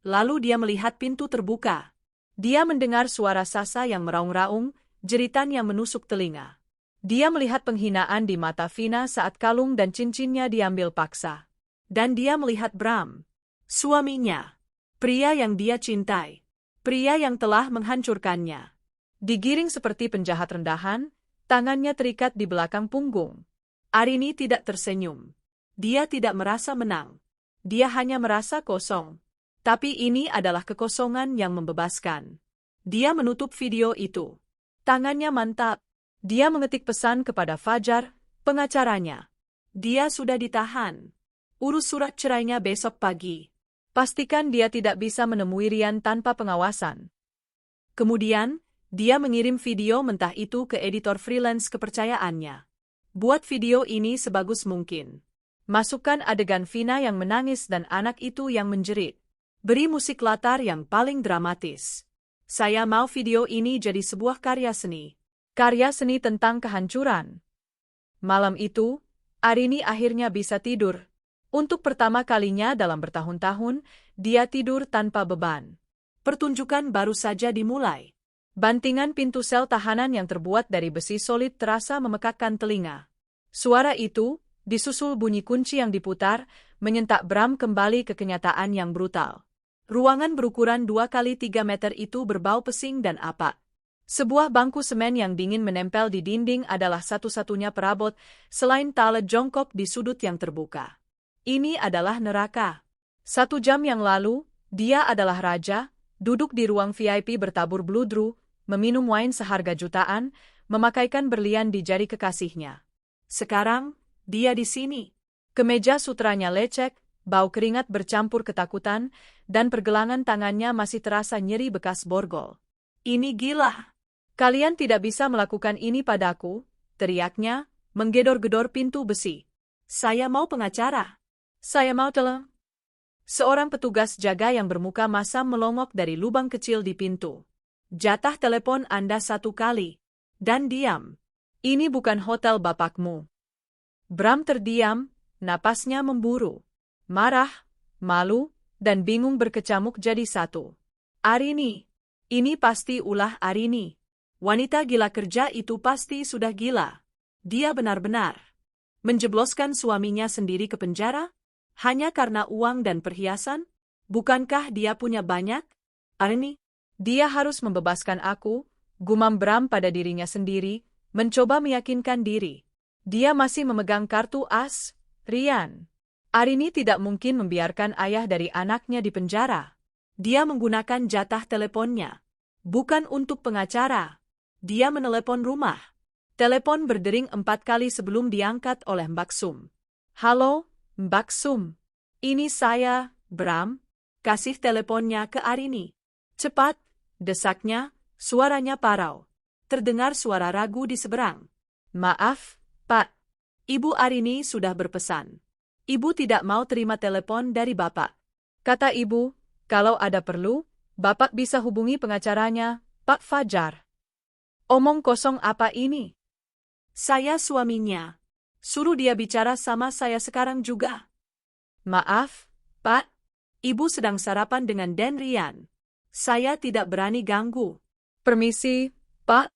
Lalu dia melihat pintu terbuka. Dia mendengar suara Sasa yang meraung-raung, jeritan yang menusuk telinga. Dia melihat penghinaan di mata Vina saat kalung dan cincinnya diambil paksa. Dan dia melihat Bram, suaminya, pria yang dia cintai, pria yang telah menghancurkannya. Digiring seperti penjahat rendahan, tangannya terikat di belakang punggung. Arini tidak tersenyum. Dia tidak merasa menang. Dia hanya merasa kosong. Tapi ini adalah kekosongan yang membebaskan. Dia menutup video itu. Tangannya mantap. Dia mengetik pesan kepada Fajar, pengacaranya. Dia sudah ditahan. Urus surat cerainya besok pagi. Pastikan dia tidak bisa menemui Rian tanpa pengawasan. Kemudian, dia mengirim video mentah itu ke editor freelance kepercayaannya. Buat video ini sebagus mungkin. Masukkan adegan Vina yang menangis dan anak itu yang menjerit. Beri musik latar yang paling dramatis. Saya mau video ini jadi sebuah karya seni. Karya seni tentang kehancuran. Malam itu, Arini akhirnya bisa tidur. Untuk pertama kalinya dalam bertahun-tahun, dia tidur tanpa beban. Pertunjukan baru saja dimulai. Bantingan pintu sel tahanan yang terbuat dari besi solid terasa memekakkan telinga. Suara itu, disusul bunyi kunci yang diputar, menyentak Bram kembali ke kenyataan yang brutal. Ruangan berukuran 2 kali 3 meter itu berbau pesing dan apak. Sebuah bangku semen yang dingin menempel di dinding adalah satu-satunya perabot, selain tala jongkok di sudut yang terbuka. Ini adalah neraka. 1 jam yang lalu, dia adalah raja, duduk di ruang VIP bertabur bludru, meminum wine seharga jutaan, memakaikan berlian di jari kekasihnya. Sekarang, dia di sini. Kemeja sutranya lecek, bau keringat bercampur ketakutan, dan pergelangan tangannya masih terasa nyeri bekas borgol. Ini gila. Kalian tidak bisa melakukan ini padaku, teriaknya, menggedor-gedor pintu besi. Saya mau pengacara. Saya mau tolong. Seorang petugas jaga yang bermuka masam melongok dari lubang kecil di pintu. Jatah telepon Anda 1 kali. Dan diam. Ini bukan hotel bapakmu. Bram terdiam, napasnya memburu. Marah, malu, dan bingung berkecamuk jadi satu. Arini. Ini pasti ulah Arini. Wanita gila kerja itu pasti sudah gila. Dia benar-benar menjebloskan suaminya sendiri ke penjara? Hanya karena uang dan perhiasan? Bukankah dia punya banyak? Arini, dia harus membebaskan aku, gumam Bram pada dirinya sendiri, mencoba meyakinkan diri. Dia masih memegang kartu as, Rian. Arini tidak mungkin membiarkan ayah dari anaknya di penjara. Dia menggunakan jatah teleponnya. Bukan untuk pengacara. Dia menelepon rumah. Telepon berdering 4 kali sebelum diangkat oleh Mbak Sum. Halo, Mbak Sum. Ini saya, Bram. Kasih teleponnya ke Arini. Cepat, desaknya, suaranya parau. Terdengar suara ragu di seberang. Maaf, Pak. Ibu Arini sudah berpesan. Ibu tidak mau terima telepon dari Bapak. Kata Ibu, kalau ada perlu, Bapak bisa hubungi pengacaranya, Pak Fajar. Omong kosong apa ini? Saya suaminya. Suruh dia bicara sama saya sekarang juga. Maaf, Pak. Ibu sedang sarapan dengan Den Rian. Saya tidak berani ganggu. Permisi, Pak.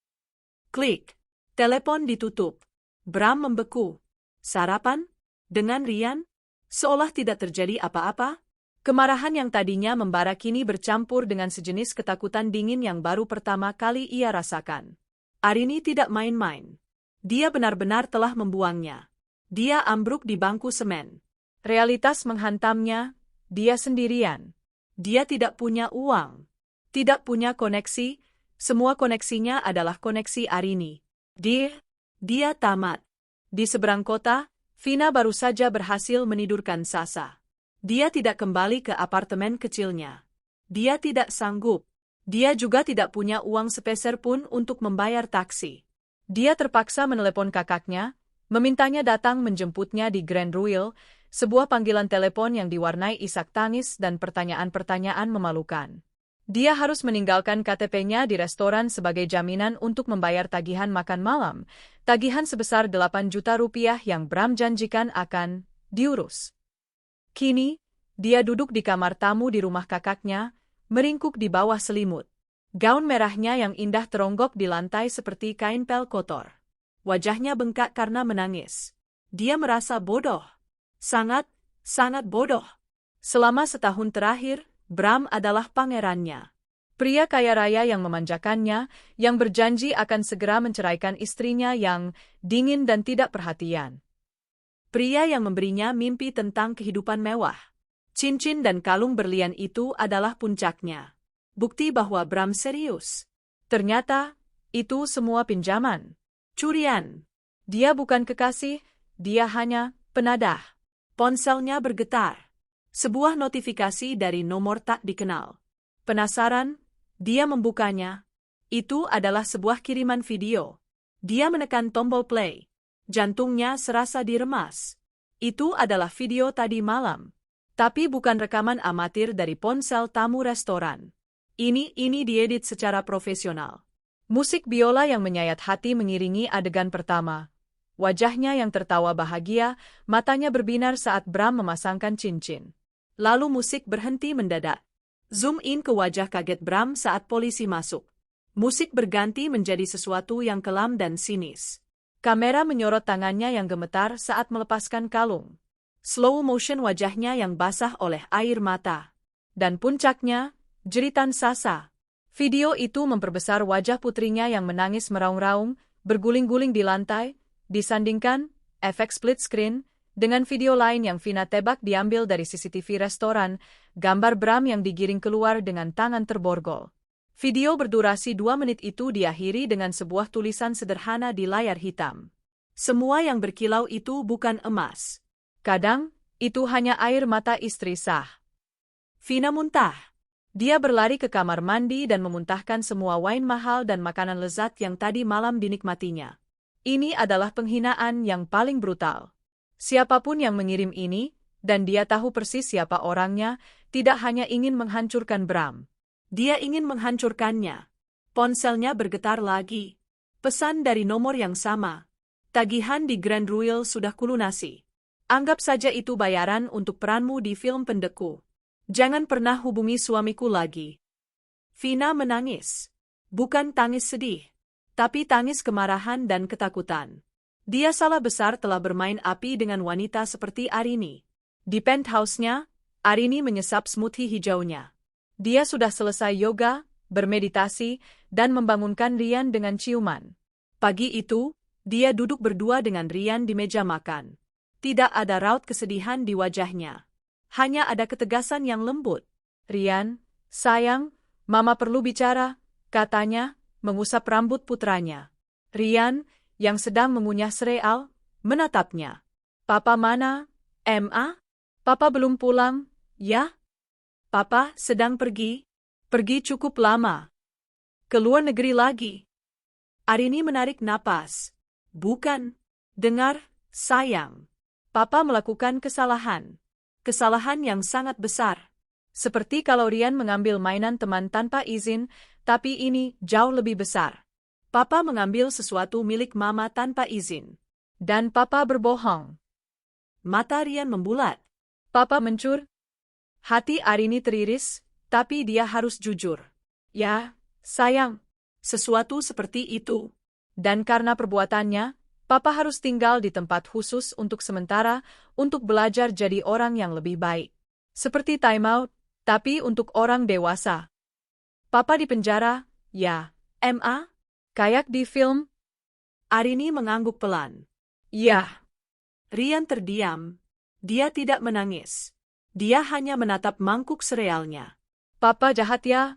Klik. Telepon ditutup. Bram membeku. Sarapan? Dengan Rian? Seolah tidak terjadi apa-apa? Kemarahan yang tadinya membara kini bercampur dengan sejenis ketakutan dingin yang baru pertama kali ia rasakan. Arini tidak main-main. Dia benar-benar telah membuangnya. Dia ambruk di bangku semen. Realitas menghantamnya, dia sendirian. Dia tidak punya uang. Tidak punya koneksi, semua koneksinya adalah koneksi Arini. Dia tamat. Di seberang kota, Vina baru saja berhasil menidurkan Sasa. Dia tidak kembali ke apartemen kecilnya. Dia tidak sanggup. Dia juga tidak punya uang sepeser pun untuk membayar taksi. Dia terpaksa menelepon kakaknya, memintanya datang menjemputnya di Grand Ruil, sebuah panggilan telepon yang diwarnai isak tangis dan pertanyaan-pertanyaan memalukan. Dia harus meninggalkan KTP-nya di restoran sebagai jaminan untuk membayar tagihan makan malam, tagihan sebesar 8 juta rupiah yang Bram janjikan akan diurus. Kini, dia duduk di kamar tamu di rumah kakaknya, meringkuk di bawah selimut. Gaun merahnya yang indah teronggok di lantai seperti kain pel kotor. Wajahnya bengkak karena menangis. Dia merasa bodoh. Sangat bodoh. Selama setahun terakhir, Bram adalah pangerannya. Pria kaya raya yang memanjakannya, yang berjanji akan segera menceraikan istrinya yang dingin dan tidak perhatian. Pria yang memberinya mimpi tentang kehidupan mewah. Cincin dan kalung berlian itu adalah puncaknya. Bukti bahwa Bram serius. Ternyata, itu semua pinjaman. Curian. Dia bukan kekasih, dia hanya penadah. Ponselnya bergetar. Sebuah notifikasi dari nomor tak dikenal. Penasaran, dia membukanya. Itu adalah sebuah kiriman video. Dia menekan tombol play. Jantungnya serasa diremas. Itu adalah video tadi malam. Tapi bukan rekaman amatir dari ponsel tamu restoran. Ini diedit secara profesional. Musik biola yang menyayat hati mengiringi adegan pertama. Wajahnya yang tertawa bahagia, matanya berbinar saat Bram memasangkan cincin. Lalu musik berhenti mendadak. Zoom in ke wajah kaget Bram saat polisi masuk. Musik berganti menjadi sesuatu yang kelam dan sinis. Kamera menyorot tangannya yang gemetar saat melepaskan kalung. Slow motion wajahnya yang basah oleh air mata. Dan puncaknya, jeritan Sasa. Video itu memperbesar wajah putrinya yang menangis meraung-raung, berguling-guling di lantai, disandingkan, efek split screen, dengan video lain yang Vina tebak diambil dari CCTV restoran, gambar Bram yang digiring keluar dengan tangan terborgol. Video berdurasi 2 menit itu diakhiri dengan sebuah tulisan sederhana di layar hitam. Semua yang berkilau itu bukan emas. Kadang, itu hanya air mata istri sah. Vina muntah. Dia berlari ke kamar mandi dan memuntahkan semua wine mahal dan makanan lezat yang tadi malam dinikmatinya. Ini adalah penghinaan yang paling brutal. Siapapun yang mengirim ini, dan dia tahu persis siapa orangnya, tidak hanya ingin menghancurkan Bram. Dia ingin menghancurkannya. Ponselnya bergetar lagi. Pesan dari nomor yang sama. Tagihan di Grand Royal sudah kulunasi. Anggap saja itu bayaran untuk peranmu di film Pendeku. Jangan pernah hubungi suamiku lagi. Vina menangis. Bukan tangis sedih, tapi tangis kemarahan dan ketakutan. Dia salah besar telah bermain api dengan wanita seperti Arini. Di penthouse-nya, Arini menyesap smoothie hijaunya. Dia sudah selesai yoga, bermeditasi, dan membangunkan Rian dengan ciuman. Pagi itu, dia duduk berdua dengan Rian di meja makan. Tidak ada raut kesedihan di wajahnya. Hanya ada ketegasan yang lembut. Rian, sayang, Mama perlu bicara, katanya, mengusap rambut putranya. Rian, yang sedang mengunyah sereal, menatapnya. Papa mana, Ma? Papa belum pulang, ya? Papa sedang pergi. Pergi cukup lama. Ke luar negeri lagi. Arini menarik napas. Bukan. Dengar, sayang. Papa melakukan kesalahan. Kesalahan yang sangat besar. Seperti kalau Rian mengambil mainan teman tanpa izin, tapi ini jauh lebih besar. Papa mengambil sesuatu milik Mama tanpa izin. Dan Papa berbohong. Mata Rian membulat. Papa mencuri. Hati Arini teriris, tapi dia harus jujur. Ya, sayang, sesuatu seperti itu. Dan karena perbuatannya, Papa harus tinggal di tempat khusus untuk sementara, untuk belajar jadi orang yang lebih baik. Seperti time out, tapi untuk orang dewasa. Papa di penjara, ya, Ma? Kayak di film? Arini mengangguk pelan. Ya. Rian terdiam. Dia tidak menangis. Dia hanya menatap mangkuk serealnya. Papa jahat ya?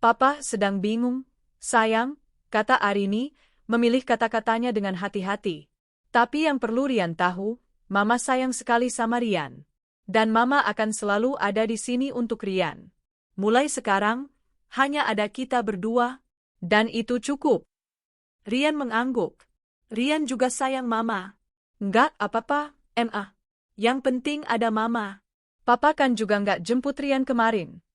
Papa sedang bingung, sayang, kata Arini, memilih kata-katanya dengan hati-hati. Tapi yang perlu Rian tahu, Mama sayang sekali sama Rian. Dan Mama akan selalu ada di sini untuk Rian. Mulai sekarang, hanya ada kita berdua, dan itu cukup. Rian mengangguk. Rian juga sayang Mama. Enggak apa-apa, Ma. Yang penting ada Mama. Papa kan juga enggak jemput Rian kemarin.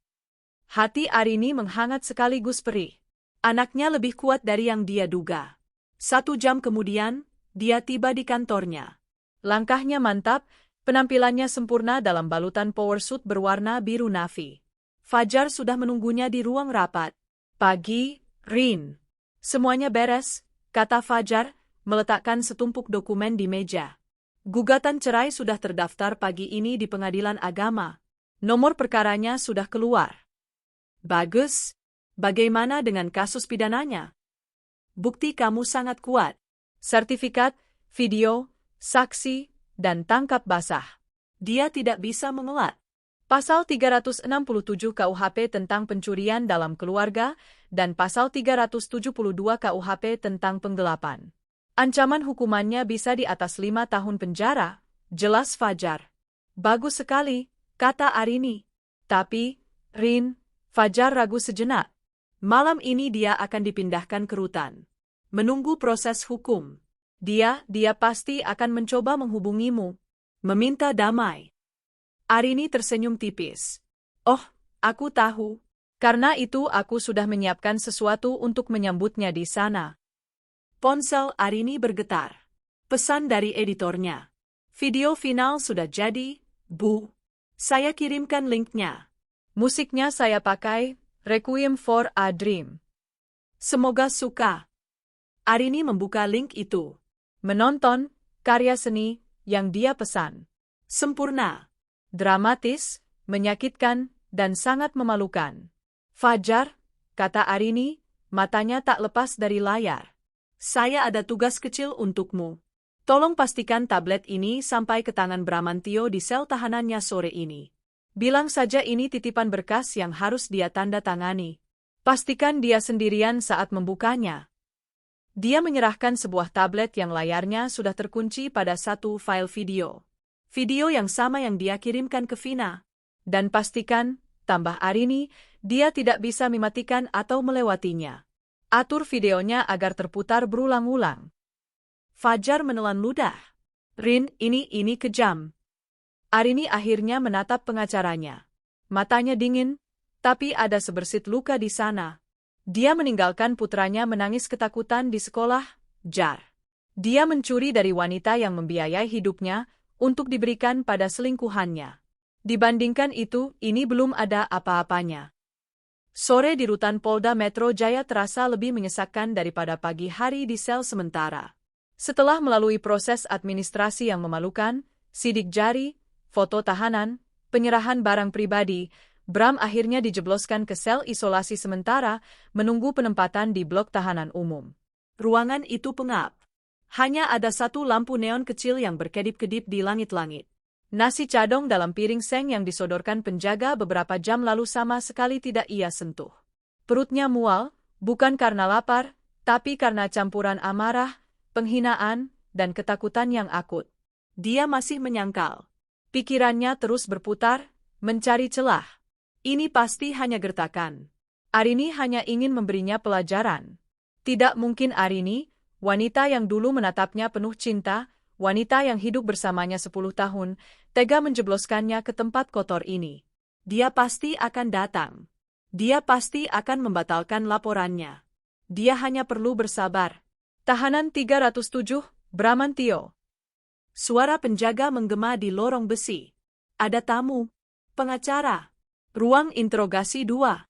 Hati Arini menghangat sekaligus perih. Anaknya lebih kuat dari yang dia duga. 1 jam kemudian, dia tiba di kantornya. Langkahnya mantap, penampilannya sempurna dalam balutan power suit berwarna biru navy. Fajar sudah menunggunya di ruang rapat. Pagi, Rin. Semuanya beres, kata Fajar, meletakkan setumpuk dokumen di meja. Gugatan cerai sudah terdaftar pagi ini di Pengadilan Agama. Nomor perkaranya sudah keluar. Bagus. Bagaimana dengan kasus pidananya? Bukti kamu sangat kuat. Sertifikat, video, saksi, dan tangkap basah. Dia tidak bisa mengelak. Pasal 367 KUHP tentang pencurian dalam keluarga dan Pasal 372 KUHP tentang penggelapan. Ancaman hukumannya bisa di atas 5 tahun penjara, jelas Fajar. Bagus sekali, kata Arini. Tapi, Rin, Fajar ragu sejenak. Malam ini dia akan dipindahkan ke rutan. Menunggu proses hukum. Dia pasti akan mencoba menghubungimu. Meminta damai. Arini tersenyum tipis. Oh, aku tahu. Karena itu aku sudah menyiapkan sesuatu untuk menyambutnya di sana. Ponsel Arini bergetar. Pesan dari editornya. Video final sudah jadi, Bu. Saya kirimkan linknya. Musiknya saya pakai, Requiem for a Dream. Semoga suka. Arini membuka link itu. Menonton karya seni yang dia pesan. Sempurna. Dramatis, menyakitkan, dan sangat memalukan. Fajar, kata Arini, matanya tak lepas dari layar. Saya ada tugas kecil untukmu. Tolong pastikan tablet ini sampai ke tangan Bramantio di sel tahanannya sore ini. Bilang saja ini titipan berkas yang harus dia tanda tangani. Pastikan dia sendirian saat membukanya. Dia menyerahkan sebuah tablet yang layarnya sudah terkunci pada satu file video. Video yang sama yang dia kirimkan ke Vina. Dan pastikan, tambah Arini, dia tidak bisa mematikan atau melewatinya. Atur videonya agar terputar berulang-ulang. Fajar menelan ludah. Rin, ini kejam. Arini akhirnya menatap pengacaranya. Matanya dingin, tapi ada sebersit luka di sana. Dia meninggalkan putranya menangis ketakutan di sekolah, jar. Dia mencuri dari wanita yang membiayai hidupnya untuk diberikan pada selingkuhannya. Dibandingkan itu, ini belum ada apa-apanya. Sore di rutan Polda Metro Jaya terasa lebih menyesakkan daripada pagi hari di sel sementara. Setelah melalui proses administrasi yang memalukan, sidik jari, foto tahanan, penyerahan barang pribadi, Bram akhirnya dijebloskan ke sel isolasi sementara, menunggu penempatan di blok tahanan umum. Ruangan itu pengap. Hanya ada satu lampu neon kecil yang berkedip-kedip di langit-langit. Nasi cadong dalam piring seng yang disodorkan penjaga beberapa jam lalu sama sekali tidak ia sentuh. Perutnya mual, bukan karena lapar, tapi karena campuran amarah, penghinaan, dan ketakutan yang akut. Dia masih menyangkal. Pikirannya terus berputar, mencari celah. Ini pasti hanya gertakan. Arini hanya ingin memberinya pelajaran. Tidak mungkin Arini, wanita yang dulu menatapnya penuh cinta, wanita yang hidup bersamanya 10 tahun, tega menjebloskannya ke tempat kotor ini. Dia pasti akan datang. Dia pasti akan membatalkan laporannya. Dia hanya perlu bersabar. Tahanan 307, Bramantio. Suara penjaga menggema di lorong besi. Ada tamu. Pengacara. Ruang interogasi 2.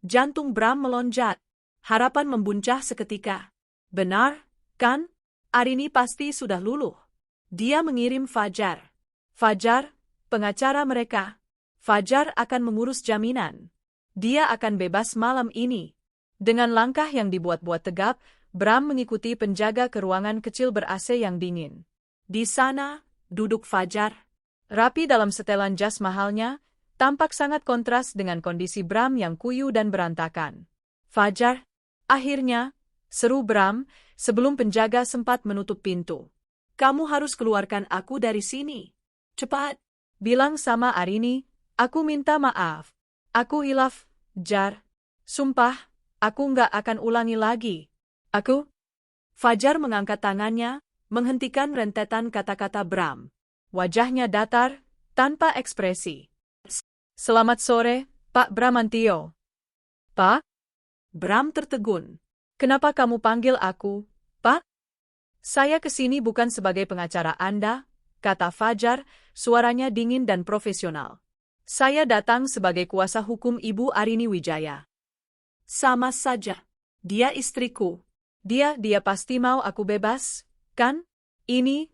Jantung Bram melonjak. Harapan membuncah seketika. Benar, kan? Arini pasti sudah luluh. Dia mengirim Fajar. Fajar, pengacara mereka. Fajar akan mengurus jaminan. Dia akan bebas malam ini. Dengan langkah yang dibuat-buat tegap, Bram mengikuti penjaga ke ruangan kecil ber-AC yang dingin. Di sana, duduk Fajar. Rapi dalam setelan jas mahalnya, tampak sangat kontras dengan kondisi Bram yang kuyu dan berantakan. Fajar, akhirnya, seru Bram, sebelum penjaga sempat menutup pintu. Kamu harus keluarkan aku dari sini. Cepat, bilang sama Arini, aku minta maaf. Aku hilaf, jar. Sumpah, aku nggak akan ulangi lagi. Aku? Fajar mengangkat tangannya, menghentikan rentetan kata-kata Bram. Wajahnya datar, tanpa ekspresi. Selamat sore, Pak Bramantio. Pak? Bram tertegun. Kenapa kamu panggil aku, Pak? Saya kesini bukan sebagai pengacara Anda, kata Fajar, suaranya dingin dan profesional. Saya datang sebagai kuasa hukum Ibu Arini Wijaya. Sama saja. Dia istriku. Dia pasti mau aku bebas, kan? Ini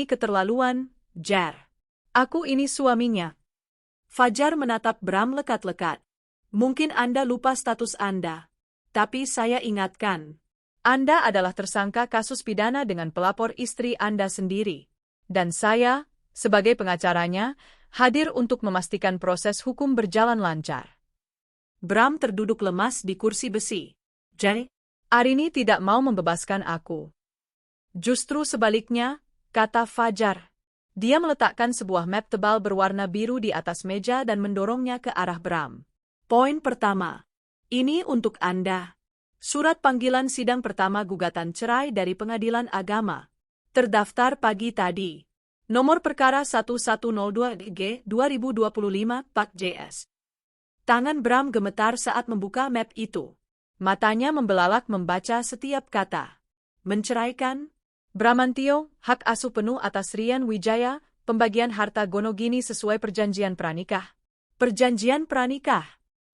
keterlaluan, jar. Aku ini suaminya. Fajar menatap Bram lekat-lekat. Mungkin Anda lupa status Anda. Tapi saya ingatkan. Anda adalah tersangka kasus pidana dengan pelapor istri Anda sendiri. Dan saya, sebagai pengacaranya, hadir untuk memastikan proses hukum berjalan lancar. Bram terduduk lemas di kursi besi. Jadi, Arini tidak mau membebaskan aku. Justru sebaliknya, kata Fajar. Dia meletakkan sebuah map tebal berwarna biru di atas meja dan mendorongnya ke arah Bram. Poin pertama. Ini untuk Anda. Surat panggilan sidang pertama gugatan cerai dari Pengadilan Agama. Terdaftar pagi tadi. Nomor perkara 1102-G 2025 Pak JS. Tangan Bram gemetar saat membuka map itu. Matanya membelalak membaca setiap kata. Menceraikan? Bramantio, hak asuh penuh atas Rian Wijaya, pembagian harta Gonogini sesuai perjanjian pranikah. Perjanjian pranikah.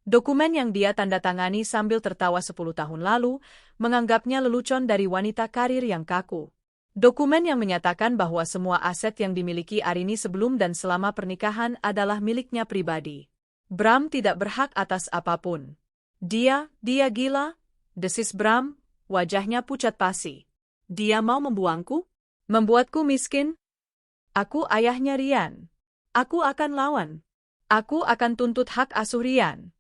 Dokumen yang dia tanda tangani sambil tertawa 10 tahun lalu, menganggapnya lelucon dari wanita karir yang kaku. Dokumen yang menyatakan bahwa semua aset yang dimiliki Arini sebelum dan selama pernikahan adalah miliknya pribadi. Bram tidak berhak atas apapun. Dia gila, desis Bram, wajahnya pucat pasi. Dia mau membuangku? Membuatku miskin? Aku ayahnya Rian. Aku akan lawan. Aku akan tuntut hak asuh Rian.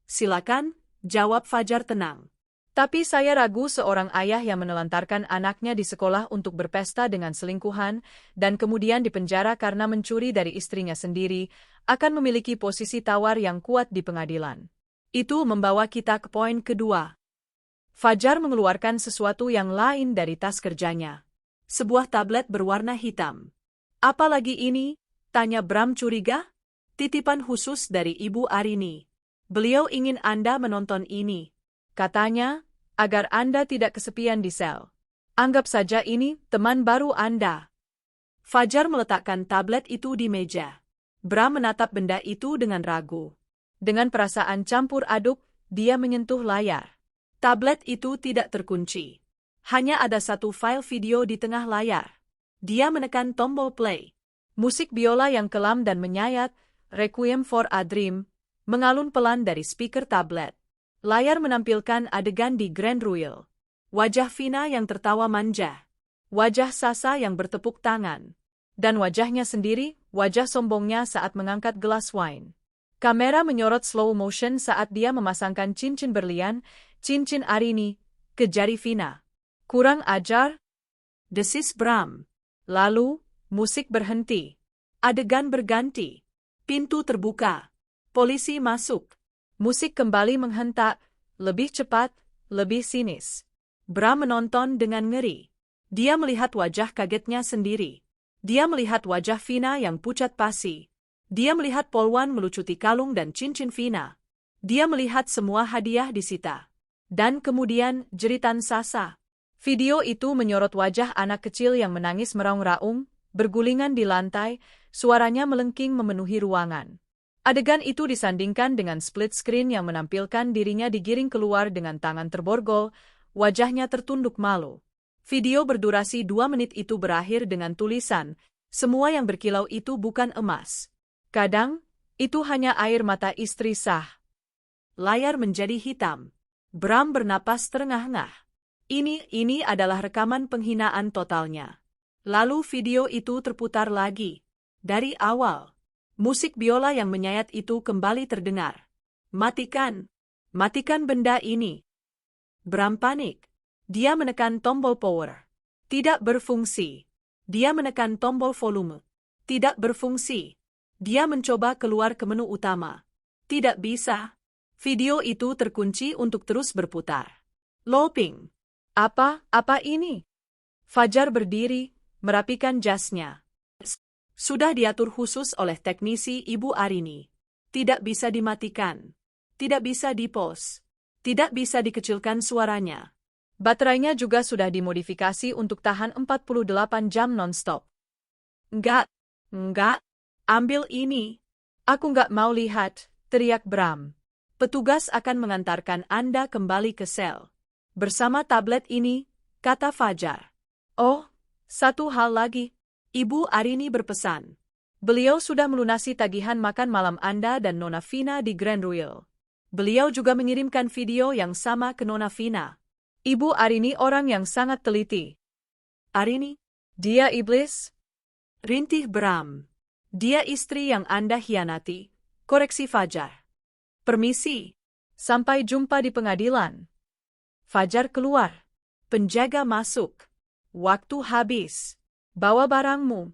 Silakan, jawab Fajar tenang. Tapi saya ragu seorang ayah yang menelantarkan anaknya di sekolah untuk berpesta dengan selingkuhan dan kemudian dipenjara karena mencuri dari istrinya sendiri, akan memiliki posisi tawar yang kuat di pengadilan. Itu membawa kita ke poin kedua. Fajar mengeluarkan sesuatu yang lain dari tas kerjanya. Sebuah tablet berwarna hitam. Apalagi ini? Tanya Bram curiga. Titipan khusus dari Ibu Arini. Beliau ingin Anda menonton ini. Katanya, agar Anda tidak kesepian di sel. Anggap saja ini teman baru Anda. Fajar meletakkan tablet itu di meja. Bram menatap benda itu dengan ragu. Dengan perasaan campur aduk, dia menyentuh layar. Tablet itu tidak terkunci. Hanya ada satu file video di tengah layar. Dia menekan tombol play. Musik biola yang kelam dan menyayat, Requiem for a Dream, mengalun pelan dari speaker tablet. Layar menampilkan adegan di Grand Royal. Wajah Vina yang tertawa manja. Wajah Sasa yang bertepuk tangan. Dan wajahnya sendiri, wajah sombongnya saat mengangkat gelas wine. Kamera menyorot slow motion saat dia memasangkan cincin berlian, cincin Arini, ke jari Vina. Kurang ajar? Desis Bram. Lalu, musik berhenti. Adegan berganti. Pintu terbuka. Polisi masuk. Musik kembali menghentak, lebih cepat, lebih sinis. Bram menonton dengan ngeri. Dia melihat wajah kagetnya sendiri. Dia melihat wajah Vina yang pucat pasi. Dia melihat Polwan melucuti kalung dan cincin Vina. Dia melihat semua hadiah disita. Dan kemudian jeritan Sasa. Video itu menyorot wajah anak kecil yang menangis meraung-raung, bergulingan di lantai, suaranya melengking memenuhi ruangan. Adegan itu disandingkan dengan split screen yang menampilkan dirinya digiring keluar dengan tangan terborgol, wajahnya tertunduk malu. Video berdurasi 2 menit itu berakhir dengan tulisan, "Semua yang berkilau itu bukan emas. Kadang, itu hanya air mata istri sah." Layar menjadi hitam. Bram bernapas terengah-engah. Ini adalah rekaman penghinaan totalnya. Lalu video itu terputar lagi. Dari awal. Musik biola yang menyayat itu kembali terdengar. Matikan. Matikan benda ini. Bram panik. Dia menekan tombol power. Tidak berfungsi. Dia menekan tombol volume. Tidak berfungsi. Dia mencoba keluar ke menu utama. Tidak bisa. Video itu terkunci untuk terus berputar. Looping. Apa ini? Fajar berdiri, merapikan jasnya. Sudah diatur khusus oleh teknisi Ibu Arini. Tidak bisa dimatikan. Tidak bisa di-pause. Tidak bisa dikecilkan suaranya. Baterainya juga sudah dimodifikasi untuk tahan 48 jam non-stop. Enggak. Ambil ini. Aku nggak mau lihat, teriak Bram. Petugas akan mengantarkan Anda kembali ke sel. Bersama tablet ini, kata Fajar. Oh, satu hal lagi. Ibu Arini berpesan. Beliau sudah melunasi tagihan makan malam Anda dan Nona Vina di Grand Royal. Beliau juga mengirimkan video yang sama ke Nona Vina. Ibu Arini orang yang sangat teliti. Arini? Dia iblis? Rintih Bram. Dia istri yang Anda hianati, koreksi Fajar. Permisi. Sampai jumpa di pengadilan. Fajar keluar. Penjaga masuk. Waktu habis. Bawa barangmu.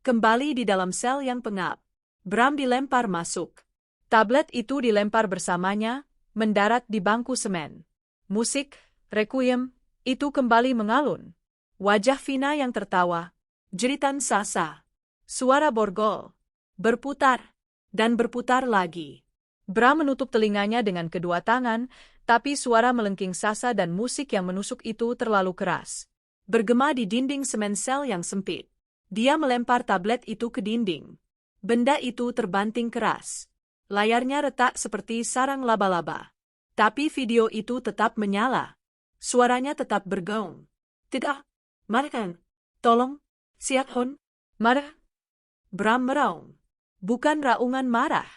Kembali di dalam sel yang pengap. Bram dilempar masuk. Tablet itu dilempar bersamanya, mendarat di bangku semen. Musik, Requiem, itu kembali mengalun. Wajah Vina yang tertawa. Jeritan Sasa. Suara borgol. Berputar. Dan berputar lagi. Bram menutup telinganya dengan kedua tangan, tapi suara melengking Sasa dan musik yang menusuk itu terlalu keras. Bergema di dinding semen sel yang sempit. Dia melempar tablet itu ke dinding. Benda itu terbanting keras. Layarnya retak seperti sarang laba-laba. Tapi video itu tetap menyala. Suaranya tetap bergaung. Tidak. Markan. Tolong. Siakhon. Marah. Bram meraung. Bukan raungan marah.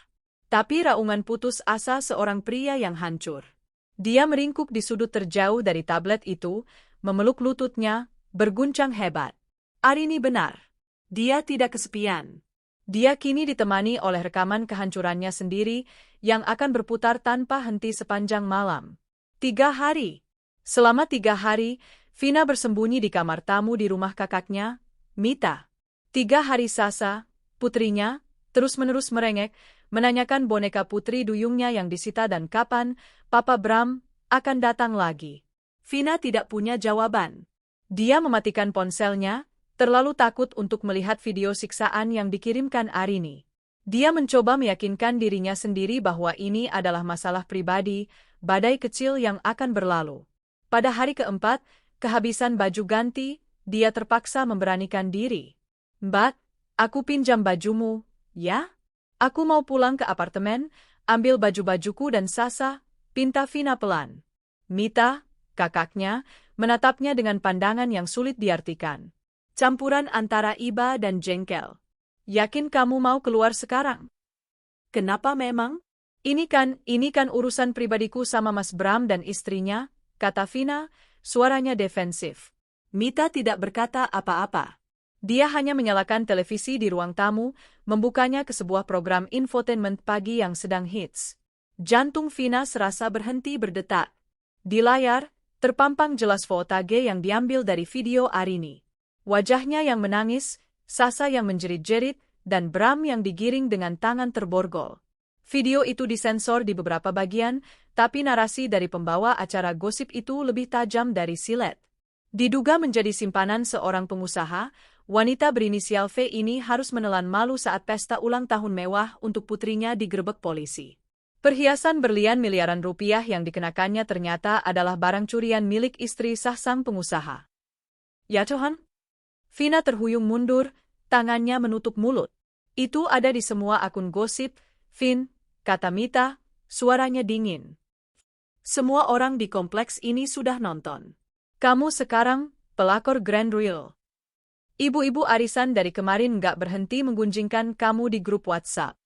Tapi raungan putus asa seorang pria yang hancur. Dia meringkuk di sudut terjauh dari tablet itu, memeluk lututnya, berguncang hebat. Arini benar. Dia tidak kesepian. Dia kini ditemani oleh rekaman kehancurannya sendiri yang akan berputar tanpa henti sepanjang malam. 3 hari. Selama 3 hari, Vina bersembunyi di kamar tamu di rumah kakaknya, Mita. 3 hari Sasa, putrinya, terus-menerus merengek, menanyakan boneka putri duyungnya yang disita dan kapan Papa Bram akan datang lagi. Vina tidak punya jawaban. Dia mematikan ponselnya, terlalu takut untuk melihat video siksaan yang dikirimkan Arini. Dia mencoba meyakinkan dirinya sendiri bahwa ini adalah masalah pribadi, badai kecil yang akan berlalu. Pada hari keempat, kehabisan baju ganti, dia terpaksa memberanikan diri. "Mbak, aku pinjam bajumu, ya? Aku mau pulang ke apartemen, ambil baju-bajuku dan Sasa," pinta Vina pelan. Mita, kakaknya, menatapnya dengan pandangan yang sulit diartikan. Campuran antara iba dan jengkel. "Yakin kamu mau keluar sekarang?" "Kenapa memang?" Ini kan urusan pribadiku sama Mas Bram dan istrinya," kata Vina, suaranya defensif. Mita tidak berkata apa-apa. Dia hanya menyalakan televisi di ruang tamu, membukanya ke sebuah program infotainment pagi yang sedang hits. Jantung Vina serasa berhenti berdetak. Di layar, terpampang jelas footage yang diambil dari video Arini. Wajahnya yang menangis, Sasa yang menjerit-jerit, dan Bram yang digiring dengan tangan terborgol. Video itu disensor di beberapa bagian, tapi narasi dari pembawa acara gosip itu lebih tajam dari silet. Diduga menjadi simpanan seorang pengusaha, wanita berinisial V ini harus menelan malu saat pesta ulang tahun mewah untuk putrinya digerebek polisi. Perhiasan berlian miliaran rupiah yang dikenakannya ternyata adalah barang curian milik istri sah sang pengusaha. "Ya Tuhan!" Vina terhuyung mundur, tangannya menutup mulut. "Itu ada di semua akun gosip, Vin," kata Mita, suaranya dingin. "Semua orang di kompleks ini sudah nonton. Kamu sekarang pelakor Grand Reel. Ibu-ibu arisan dari kemarin nggak berhenti menggunjingkan kamu di grup WhatsApp."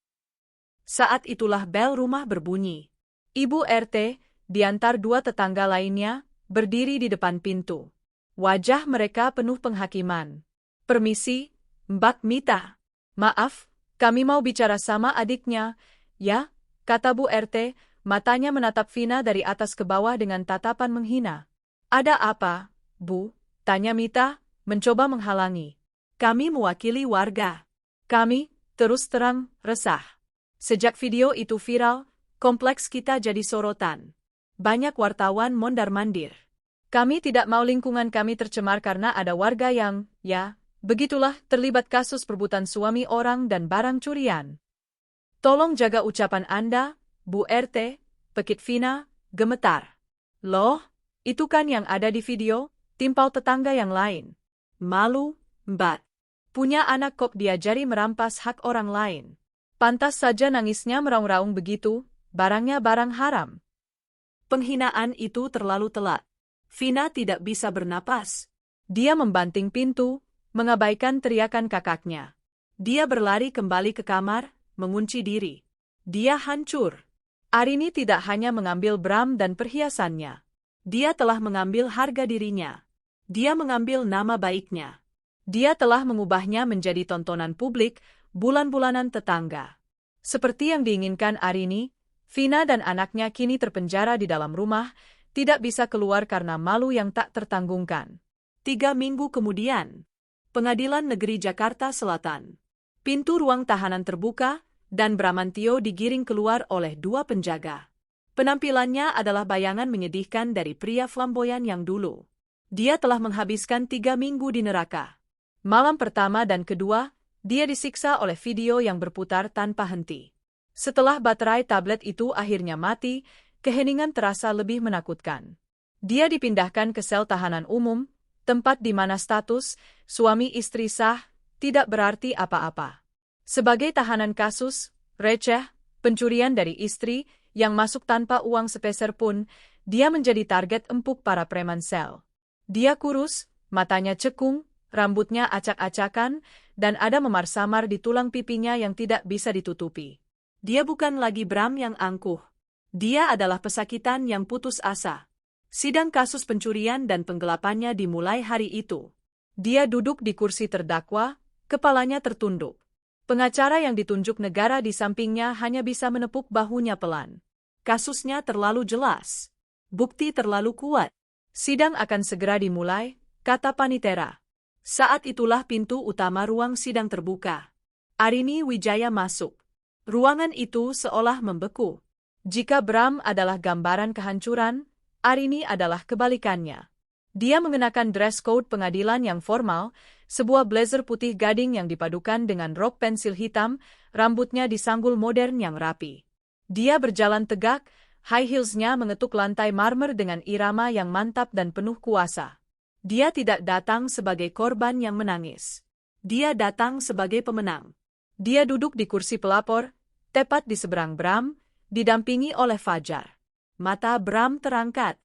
Saat itulah bel rumah berbunyi. Ibu RT, diantar dua tetangga lainnya, berdiri di depan pintu. Wajah mereka penuh penghakiman. "Permisi, Mbak Mita. Maaf, kami mau bicara sama adiknya." "Ya," kata Bu RT, matanya menatap Vina dari atas ke bawah dengan tatapan menghina. "Ada apa, Bu?" tanya Mita, mencoba menghalangi. "Kami mewakili warga. Kami," terus terang, resah. "Sejak video itu viral, kompleks kita jadi sorotan. Banyak wartawan mondar-mandir. Kami tidak mau lingkungan kami tercemar karena ada warga yang, ya, begitulah, terlibat kasus perebutan suami orang dan barang curian. Tolong jaga ucapan Anda, Bu RT," pekit Vina, gemetar. "Loh, itu kan yang ada di video," timpal tetangga yang lain. "Malu, Mbak. Punya anak kok diajari merampas hak orang lain. Pantas saja nangisnya meraung-raung begitu, barangnya barang haram." Penghinaan itu terlalu telat. Vina tidak bisa bernapas. Dia membanting pintu, mengabaikan teriakan kakaknya. Dia berlari kembali ke kamar, mengunci diri. Dia hancur. Arini tidak hanya mengambil Bram dan perhiasannya. Dia telah mengambil harga dirinya. Dia mengambil nama baiknya. Dia telah mengubahnya menjadi tontonan publik, bulan-bulanan tetangga. Seperti yang diinginkan Arini, Vina dan anaknya kini terpenjara di dalam rumah, tidak bisa keluar karena malu yang tak tertanggungkan. 3 minggu kemudian, Pengadilan Negeri Jakarta Selatan. Pintu ruang tahanan terbuka, dan Bramantio digiring keluar oleh 2 penjaga. Penampilannya adalah bayangan menyedihkan dari pria flamboyan yang dulu. Dia telah menghabiskan 3 minggu di neraka. Malam pertama dan kedua, dia disiksa oleh video yang berputar tanpa henti. Setelah baterai tablet itu akhirnya mati, keheningan terasa lebih menakutkan. Dia dipindahkan ke sel tahanan umum, tempat di mana status suami istri sah tidak berarti apa-apa. Sebagai tahanan kasus receh, pencurian dari istri yang masuk tanpa uang sepeser pun, dia menjadi target empuk para preman sel. Dia kurus, matanya cekung, rambutnya acak-acakan, dan ada memar-samar di tulang pipinya yang tidak bisa ditutupi. Dia bukan lagi Bram yang angkuh. Dia adalah pesakitan yang putus asa. Sidang kasus pencurian dan penggelapannya dimulai hari itu. Dia duduk di kursi terdakwa, kepalanya tertunduk. Pengacara yang ditunjuk negara di sampingnya hanya bisa menepuk bahunya pelan. Kasusnya terlalu jelas. Bukti terlalu kuat. Sidang akan segera dimulai, kata panitera. Saat itulah pintu utama ruang sidang terbuka. Arini Wijaya masuk. Ruangan itu seolah membeku. Jika Bram adalah gambaran kehancuran, Arini adalah kebalikannya. Dia mengenakan dress code pengadilan yang formal, sebuah blazer putih gading yang dipadukan dengan rok pensil hitam, rambutnya disanggul modern yang rapi. Dia berjalan tegak, high heels-nya mengetuk lantai marmer dengan irama yang mantap dan penuh kuasa. Dia tidak datang sebagai korban yang menangis. Dia datang sebagai pemenang. Dia duduk di kursi pelapor, tepat di seberang Bram, didampingi oleh Fajar. Mata Bram terangkat.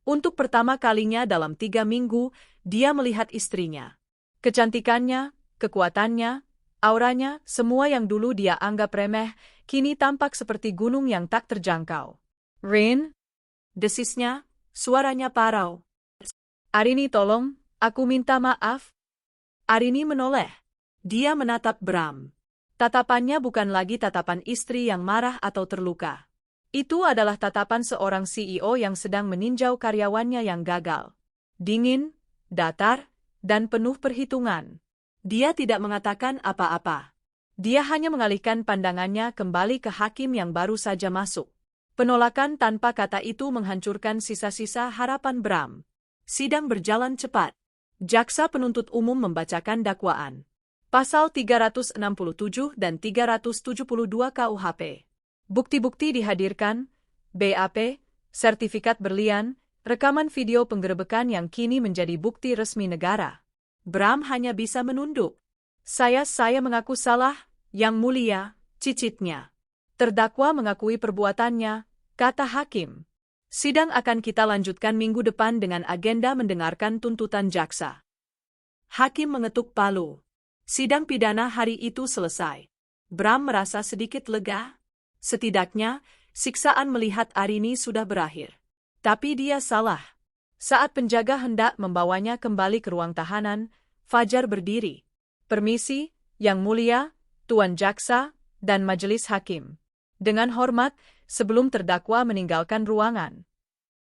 Untuk pertama kalinya dalam 3 minggu, dia melihat istrinya. Kecantikannya, kekuatannya, auranya, semua yang dulu dia anggap remeh, kini tampak seperti gunung yang tak terjangkau. "Rin?" desisnya, suaranya parau. "Arini, tolong, aku minta maaf." Arini menoleh. Dia menatap Bram. Tatapannya bukan lagi tatapan istri yang marah atau terluka. Itu adalah tatapan seorang CEO yang sedang meninjau karyawannya yang gagal. Dingin, datar, dan penuh perhitungan. Dia tidak mengatakan apa-apa. Dia hanya mengalihkan pandangannya kembali ke hakim yang baru saja masuk. Penolakan tanpa kata itu menghancurkan sisa-sisa harapan Bram. Sidang berjalan cepat. Jaksa penuntut umum membacakan dakwaan. Pasal 367 dan 372 KUHP. Bukti-bukti dihadirkan, BAP, sertifikat berlian, rekaman video penggerebekan yang kini menjadi bukti resmi negara. Bram hanya bisa menunduk. Saya mengaku salah, Yang Mulia, cicitnya. Terdakwa mengakui perbuatannya, kata hakim. Sidang akan kita lanjutkan minggu depan dengan agenda mendengarkan tuntutan jaksa. Hakim mengetuk palu. Sidang pidana hari itu selesai. Bram merasa sedikit lega. Setidaknya, siksaan melihat Arini sudah berakhir. Tapi dia salah. Saat penjaga hendak membawanya kembali ke ruang tahanan, Fajar berdiri. "Permisi, Yang Mulia, Tuan Jaksa, dan Majelis Hakim." Dengan hormat, sebelum terdakwa meninggalkan ruangan.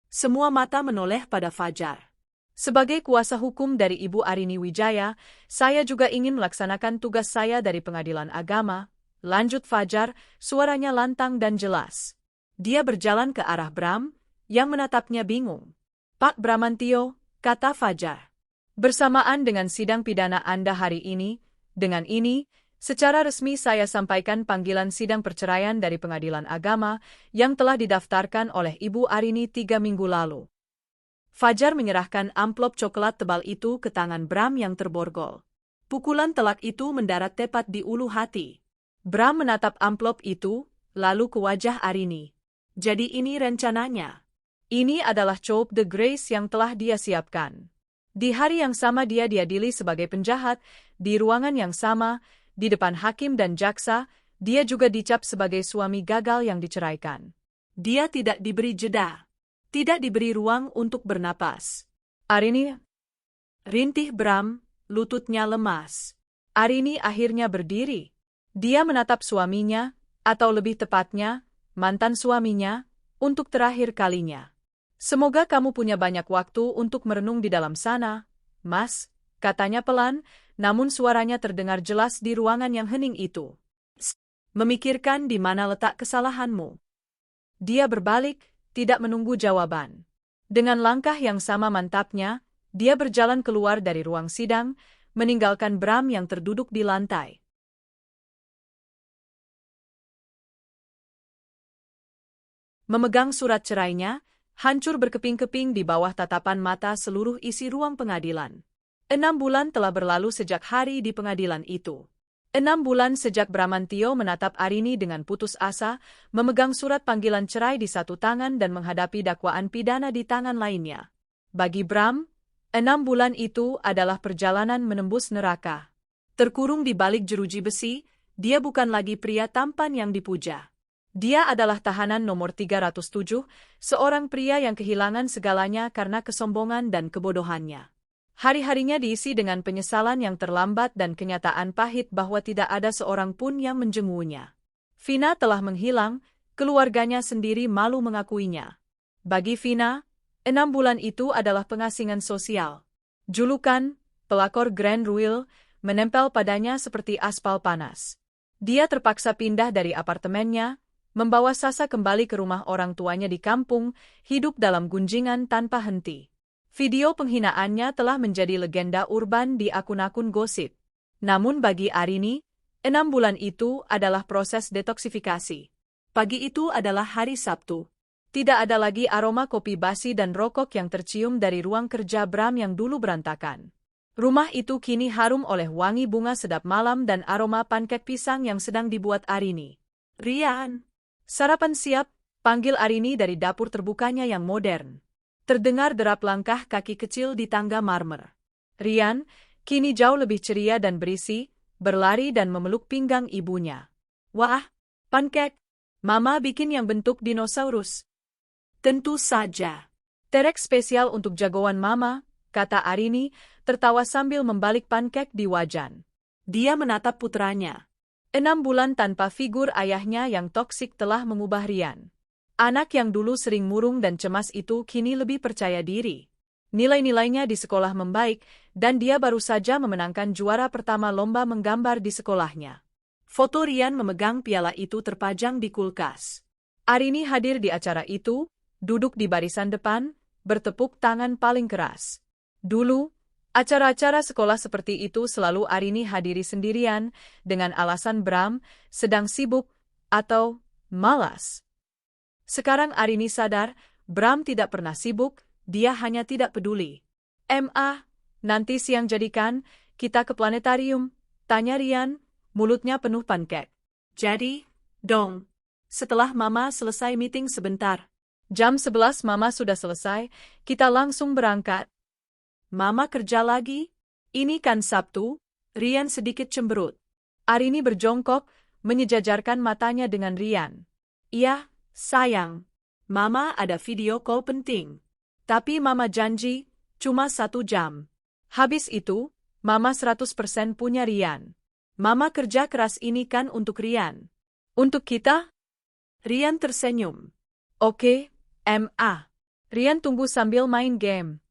Semua mata menoleh pada Fajar. "Sebagai kuasa hukum dari Ibu Arini Wijaya, saya juga ingin melaksanakan tugas saya dari Pengadilan Agama," lanjut Fajar, suaranya lantang dan jelas. Dia berjalan ke arah Bram, yang menatapnya bingung. "Pak Bramantio," kata Fajar. "Bersamaan dengan sidang pidana Anda hari ini, dengan ini, secara resmi saya sampaikan panggilan sidang perceraian dari Pengadilan Agama yang telah didaftarkan oleh Ibu Arini 3 minggu lalu." Fajar menyerahkan amplop coklat tebal itu ke tangan Bram yang terborgol. Pukulan telak itu mendarat tepat di ulu hati. Bram menatap amplop itu, lalu ke wajah Arini. Jadi ini rencananya. Ini adalah Coupe de Grace yang telah dia siapkan. Di hari yang sama dia diadili sebagai penjahat, di ruangan yang sama, di depan hakim dan jaksa, dia juga dicap sebagai suami gagal yang diceraikan. Dia tidak diberi jeda. Tidak diberi ruang untuk bernapas. "Arini," rintih Bram, lututnya lemas. Arini akhirnya berdiri. Dia menatap suaminya, atau lebih tepatnya, mantan suaminya, untuk terakhir kalinya. "Semoga kamu punya banyak waktu untuk merenung di dalam sana, Mas," katanya pelan, namun suaranya terdengar jelas di ruangan yang hening itu. "Memikirkan di mana letak kesalahanmu." Dia berbalik, tidak menunggu jawaban. Dengan langkah yang sama mantapnya, dia berjalan keluar dari ruang sidang, meninggalkan Bram yang terduduk di lantai. Memegang surat cerainya, hancur berkeping-keping di bawah tatapan mata seluruh isi ruang pengadilan. 6 bulan telah berlalu sejak hari di pengadilan itu. 6 bulan sejak Bramantio menatap Arini dengan putus asa, memegang surat panggilan cerai di satu tangan dan menghadapi dakwaan pidana di tangan lainnya. Bagi Bram, 6 bulan itu adalah perjalanan menembus neraka. Terkurung di balik jeruji besi, dia bukan lagi pria tampan yang dipuja. Dia adalah tahanan nomor 307, seorang pria yang kehilangan segalanya karena kesombongan dan kebodohannya. Hari-harinya diisi dengan penyesalan yang terlambat dan kenyataan pahit bahwa tidak ada seorang pun yang menjenguknya. Vina telah menghilang, keluarganya sendiri malu mengakuinya. Bagi Vina, 6 bulan itu adalah pengasingan sosial. Julukan, pelakor Grand Ruil, menempel padanya seperti aspal panas. Dia terpaksa pindah dari apartemennya, membawa Sasa kembali ke rumah orang tuanya di kampung, hidup dalam gunjingan tanpa henti. Video penghinaannya telah menjadi legenda urban di akun-akun gosip. Namun bagi Arini, 6 bulan itu adalah proses detoksifikasi. Pagi itu adalah hari Sabtu. Tidak ada lagi aroma kopi basi dan rokok yang tercium dari ruang kerja Bram yang dulu berantakan. Rumah itu kini harum oleh wangi bunga sedap malam dan aroma pankek pisang yang sedang dibuat Arini. "Rian, sarapan siap," panggil Arini dari dapur terbukanya yang modern. Terdengar derap langkah kaki kecil di tangga marmer. Rian, kini jauh lebih ceria dan berisi, berlari dan memeluk pinggang ibunya. "Wah, pankek! Mama bikin yang bentuk dinosaurus." "Tentu saja. Terek spesial untuk jagoan Mama," kata Arini, tertawa sambil membalik pankek di wajan. Dia menatap putranya. 6 bulan tanpa figur ayahnya yang toksik telah mengubah Rian. Anak yang dulu sering murung dan cemas itu kini lebih percaya diri. Nilai-nilainya di sekolah membaik, dan dia baru saja memenangkan juara pertama lomba menggambar di sekolahnya. Foto Rian memegang piala itu terpajang di kulkas. Arini hadir di acara itu, duduk di barisan depan, bertepuk tangan paling keras. Dulu, acara-acara sekolah seperti itu selalu Arini hadiri sendirian, dengan alasan Bram sedang sibuk atau malas. Sekarang Arini sadar, Bram tidak pernah sibuk, dia hanya tidak peduli. Nanti siang jadikan, kita ke planetarium," tanya Rian, mulutnya penuh pankek. "Jadi, dong. Setelah Mama selesai meeting sebentar." "Jam 11 Mama sudah selesai, kita langsung berangkat." "Mama kerja lagi? Ini kan Sabtu," Rian sedikit cemberut. Arini berjongkok, menyejajarkan matanya dengan Rian. "Iya, sayang. Mama ada video call penting. Tapi Mama janji, cuma 1 jam. Habis itu, Mama 100% punya Rian. Mama kerja keras ini kan untuk Rian. Untuk kita?" Rian tersenyum. "Oke, Rian tunggu sambil main game."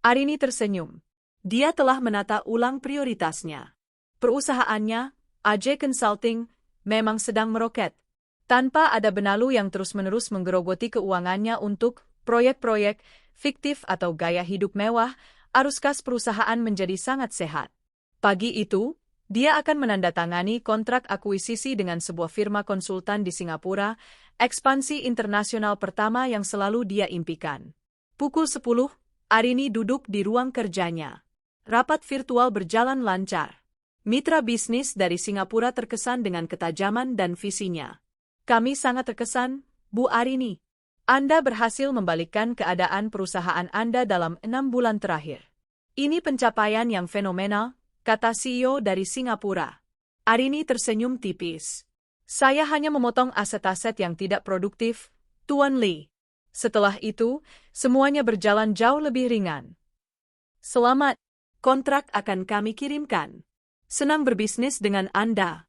Arini tersenyum. Dia telah menata ulang prioritasnya. Perusahaannya, AJ Consulting, memang sedang meroket. Tanpa ada benalu yang terus-menerus menggerogoti keuangannya untuk proyek-proyek fiktif atau gaya hidup mewah, arus kas perusahaan menjadi sangat sehat. Pagi itu, dia akan menandatangani kontrak akuisisi dengan sebuah firma konsultan di Singapura, ekspansi internasional pertama yang selalu dia impikan. Pukul 10, Arini duduk di ruang kerjanya. Rapat virtual berjalan lancar. Mitra bisnis dari Singapura terkesan dengan ketajaman dan visinya. "Kami sangat terkesan, Bu Arini. Anda berhasil membalikkan keadaan perusahaan Anda dalam 6 bulan terakhir. Ini pencapaian yang fenomenal," kata CEO dari Singapura. Arini tersenyum tipis. "Saya hanya memotong aset-aset yang tidak produktif, Tuan Lee. Setelah itu, semuanya berjalan jauh lebih ringan." "Selamat, kontrak akan kami kirimkan. Senang berbisnis dengan Anda."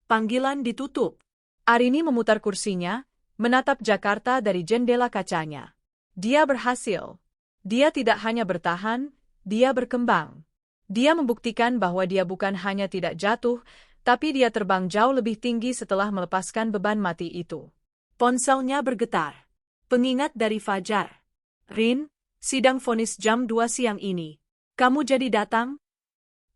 Panggilan ditutup. Arini memutar kursinya, menatap Jakarta dari jendela kacanya. Dia berhasil. Dia tidak hanya bertahan, dia berkembang. Dia membuktikan bahwa dia bukan hanya tidak jatuh, tapi dia terbang jauh lebih tinggi setelah melepaskan beban mati itu. Ponselnya bergetar. Pengingat dari Fajar. "Rin, sidang vonis jam 2 siang ini. Kamu jadi datang?"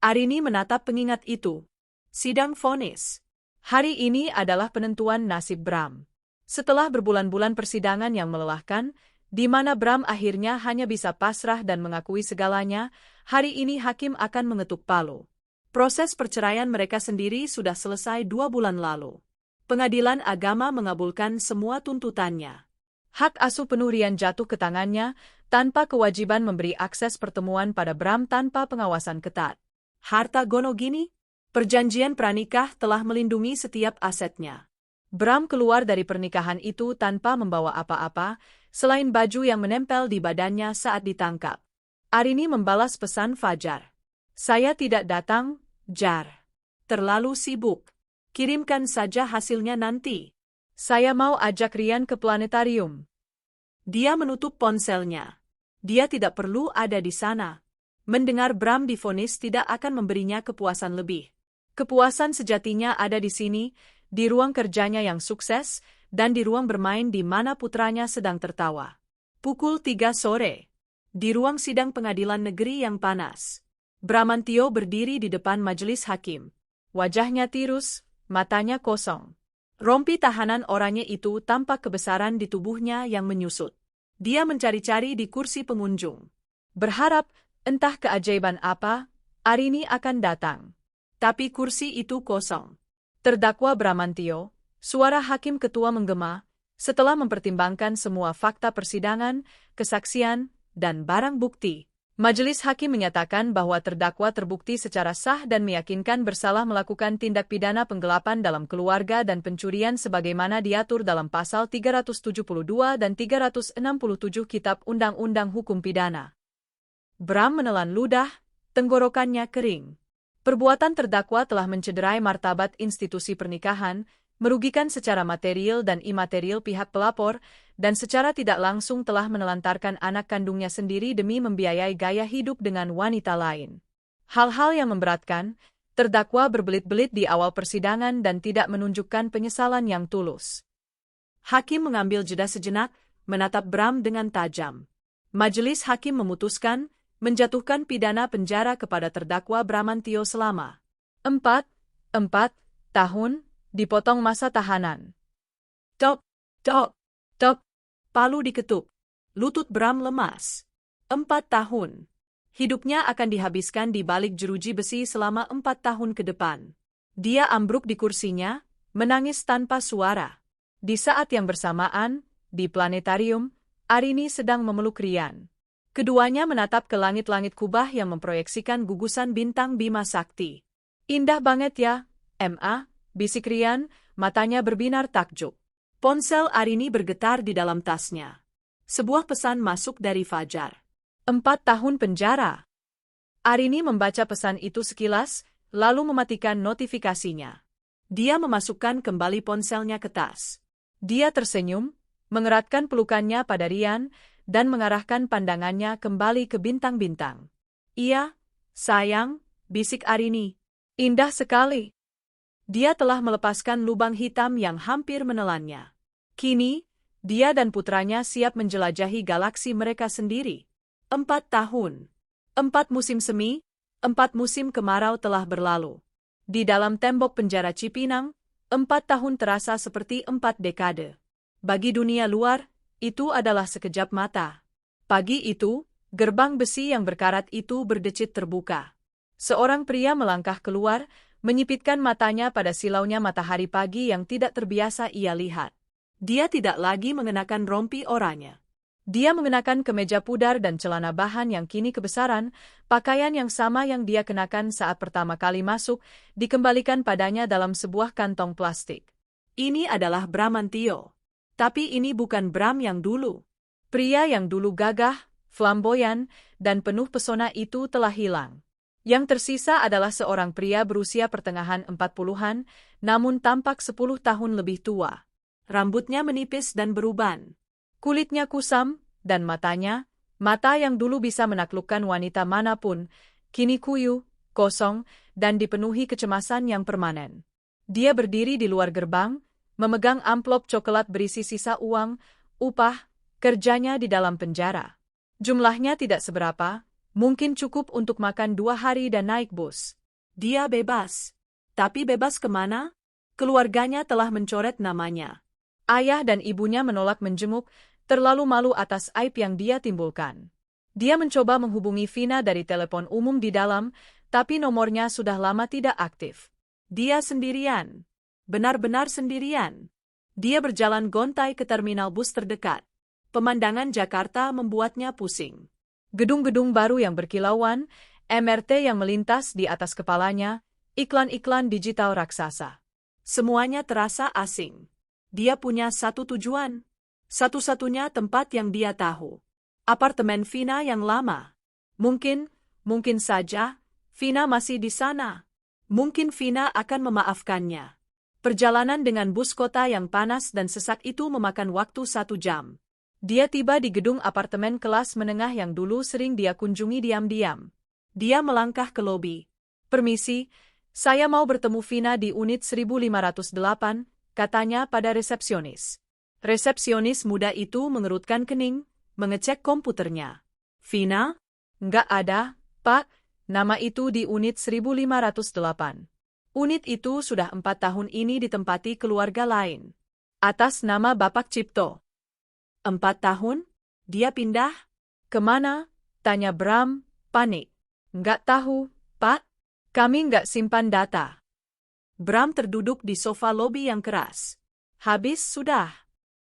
Arini menatap pengingat itu. Sidang vonis. Hari ini adalah penentuan nasib Bram. Setelah berbulan-bulan persidangan yang melelahkan, di mana Bram akhirnya hanya bisa pasrah dan mengakui segalanya, hari ini hakim akan mengetuk palu. Proses perceraian mereka sendiri sudah selesai 2 bulan lalu. Pengadilan agama mengabulkan semua tuntutannya. Hak asuh penuh Rian jatuh ke tangannya, tanpa kewajiban memberi akses pertemuan pada Bram tanpa pengawasan ketat. Harta Gonogini? Perjanjian pranikah telah melindungi setiap asetnya. Bram keluar dari pernikahan itu tanpa membawa apa-apa, selain baju yang menempel di badannya saat ditangkap. Arini membalas pesan Fajar. "Saya tidak datang, Jar. Terlalu sibuk. Kirimkan saja hasilnya nanti. Saya mau ajak Rian ke planetarium." Dia menutup ponselnya. Dia tidak perlu ada di sana. Mendengar Bram divonis tidak akan memberinya kepuasan lebih. Kepuasan sejatinya ada di sini, di ruang kerjanya yang sukses, dan di ruang bermain di mana putranya sedang tertawa. Pukul 3 sore. Di ruang sidang pengadilan negeri yang panas, Bramantio berdiri di depan majelis hakim. Wajahnya tirus, matanya kosong. Rompi tahanan oranye itu tampak kebesaran di tubuhnya yang menyusut. Dia mencari-cari di kursi pengunjung. Berharap, entah keajaiban apa, Arini akan datang. Tapi kursi itu kosong. Terdakwa Bramantio, suara hakim ketua menggema, setelah mempertimbangkan semua fakta persidangan, kesaksian, dan barang bukti. Majelis hakim menyatakan bahwa terdakwa terbukti secara sah dan meyakinkan bersalah melakukan tindak pidana penggelapan dalam keluarga dan pencurian sebagaimana diatur dalam pasal 372 dan 367 Kitab Undang-Undang Hukum Pidana. Bram menelan ludah, tenggorokannya kering. Perbuatan terdakwa telah mencederai martabat institusi pernikahan, merugikan secara material dan imaterial pihak pelapor, dan secara tidak langsung telah menelantarkan anak kandungnya sendiri demi membiayai gaya hidup dengan wanita lain. Hal-hal yang memberatkan, terdakwa berbelit-belit di awal persidangan dan tidak menunjukkan penyesalan yang tulus. Hakim mengambil jeda sejenak, menatap Bram dengan tajam. Majelis hakim memutuskan, menjatuhkan pidana penjara kepada terdakwa Bramantio selama 4 tahun, dipotong masa tahanan. Tok, tok, tok, palu diketuk. Lutut Bram lemas. 4 tahun. Hidupnya akan dihabiskan di balik jeruji besi selama 4 tahun ke depan. Dia ambruk di kursinya, menangis tanpa suara. Di saat yang bersamaan, di planetarium, Arini sedang memeluk Rian. Keduanya menatap ke langit-langit kubah yang memproyeksikan gugusan bintang Bima Sakti. Indah banget ya, Ma. Bisik Rian, matanya berbinar takjub. Ponsel Arini bergetar di dalam tasnya. Sebuah pesan masuk dari Fajar. 4 tahun penjara. Arini membaca pesan itu sekilas, lalu mematikan notifikasinya. Dia memasukkan kembali ponselnya ke tas. Dia tersenyum, mengeratkan pelukannya pada Rian, dan mengarahkan pandangannya kembali ke bintang-bintang. Iya, sayang, bisik Arini. Indah sekali. Dia telah melepaskan lubang hitam yang hampir menelannya. Kini, dia dan putranya siap menjelajahi galaksi mereka sendiri. 4 tahun. 4 musim semi, 4 musim kemarau telah berlalu. Di dalam tembok penjara Cipinang, 4 tahun terasa seperti 4 dekade. Bagi dunia luar, itu adalah sekejap mata. Pagi itu, gerbang besi yang berkarat itu berdecit terbuka. Seorang pria melangkah keluar, menyipitkan matanya pada silaunya matahari pagi yang tidak terbiasa ia lihat. Dia tidak lagi mengenakan rompi oranye. Dia mengenakan kemeja pudar dan celana bahan yang kini kebesaran, pakaian yang sama yang dia kenakan saat pertama kali masuk, dikembalikan padanya dalam sebuah kantong plastik. Ini adalah Bramantio. Tapi ini bukan Bram yang dulu. Pria yang dulu gagah, flamboyan, dan penuh pesona itu telah hilang. Yang tersisa adalah seorang pria berusia pertengahan 40-an, namun tampak 10 tahun lebih tua. Rambutnya menipis dan beruban. Kulitnya kusam, dan matanya, mata yang dulu bisa menaklukkan wanita manapun, kini kuyu, kosong, dan dipenuhi kecemasan yang permanen. Dia berdiri di luar gerbang, memegang amplop coklat berisi sisa uang, upah, kerjanya di dalam penjara. Jumlahnya tidak seberapa, mungkin cukup untuk makan 2 hari dan naik bus. Dia bebas. Tapi bebas kemana? Keluarganya telah mencoret namanya. Ayah dan ibunya menolak menjenguk, terlalu malu atas aib yang dia timbulkan. Dia mencoba menghubungi Vina dari telepon umum di dalam, tapi nomornya sudah lama tidak aktif. Dia sendirian. Benar-benar sendirian. Dia berjalan gontai ke terminal bus terdekat. Pemandangan Jakarta membuatnya pusing. Gedung-gedung baru yang berkilauan, MRT yang melintas di atas kepalanya, iklan-iklan digital raksasa. Semuanya terasa asing. Dia punya satu tujuan. Satu-satunya tempat yang dia tahu. Apartemen Vina yang lama. Mungkin saja, Vina masih di sana. Mungkin Vina akan memaafkannya. Perjalanan dengan bus kota yang panas dan sesak itu memakan waktu 1 jam. Dia tiba di gedung apartemen kelas menengah yang dulu sering dia kunjungi diam-diam. Dia melangkah ke lobi. Permisi, saya mau bertemu Vina di unit 1508, katanya pada resepsionis. Resepsionis muda itu mengerutkan kening, mengecek komputernya. Vina? Nggak ada, Pak. Nama itu di unit 1508. Unit itu sudah 4 tahun ini ditempati keluarga lain. Atas nama Bapak Cipto. 4 tahun? Dia pindah? Kemana? Tanya Bram, panik. Nggak tahu, Pak. Kami nggak simpan data. Bram terduduk di sofa lobi yang keras. Habis sudah.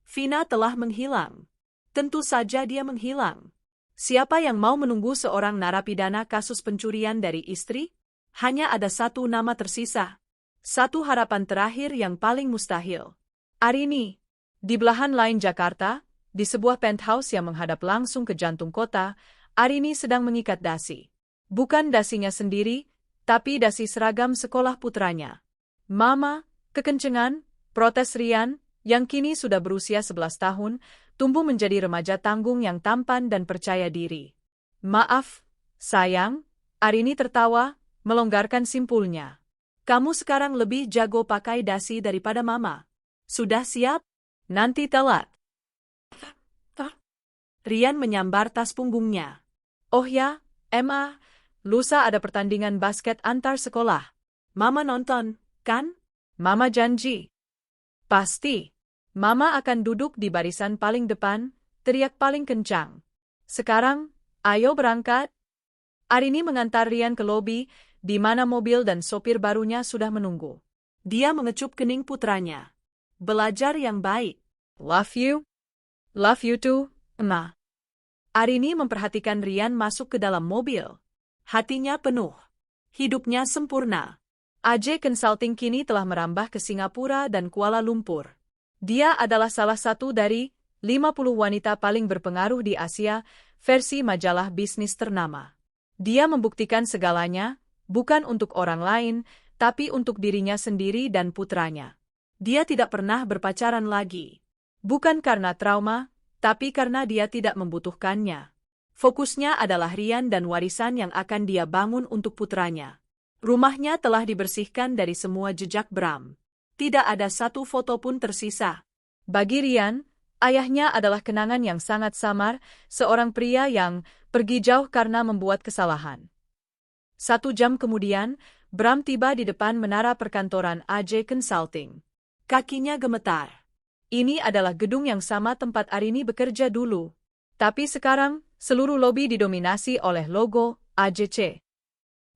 Vina telah menghilang. Tentu saja dia menghilang. Siapa yang mau menunggu seorang narapidana kasus pencurian dari istri? Hanya ada satu nama tersisa. Satu harapan terakhir yang paling mustahil. Arini. Di belahan lain Jakarta, di sebuah penthouse yang menghadap langsung ke jantung kota, Arini sedang mengikat dasi. Bukan dasinya sendiri, tapi dasi seragam sekolah putranya. Mama, kekencengan, protes Rian, yang kini sudah berusia 11 tahun, tumbuh menjadi remaja tanggung yang tampan dan percaya diri. Maaf, sayang, Arini tertawa, melonggarkan simpulnya. Kamu sekarang lebih jago pakai dasi daripada Mama. Sudah siap? Nanti telat. Rian menyambar tas punggungnya. Oh ya, Emma, lusa ada pertandingan basket antar sekolah. Mama nonton, kan? Mama janji. Pasti. Mama akan duduk di barisan paling depan, teriak paling kencang. Sekarang, ayo berangkat. Arini mengantar Rian ke lobi, di mana mobil dan sopir barunya sudah menunggu. Dia mengecup kening putranya. Belajar yang baik. Love you. Love you too, Emma. Arini memperhatikan Rian masuk ke dalam mobil. Hatinya penuh. Hidupnya sempurna. AJ Consulting kini telah merambah ke Singapura dan Kuala Lumpur. Dia adalah salah satu dari 50 wanita paling berpengaruh di Asia, versi majalah bisnis ternama. Dia membuktikan segalanya, bukan untuk orang lain, tapi untuk dirinya sendiri dan putranya. Dia tidak pernah berpacaran lagi. Bukan karena trauma, tapi karena dia tidak membutuhkannya. Fokusnya adalah Rian dan warisan yang akan dia bangun untuk putranya. Rumahnya telah dibersihkan dari semua jejak Bram. Tidak ada satu foto pun tersisa. Bagi Rian, ayahnya adalah kenangan yang sangat samar, seorang pria yang pergi jauh karena membuat kesalahan. 1 jam kemudian, Bram tiba di depan menara perkantoran AJ Consulting. Kakinya gemetar. Ini adalah gedung yang sama tempat Arini bekerja dulu. Tapi sekarang, seluruh lobi didominasi oleh logo AJC.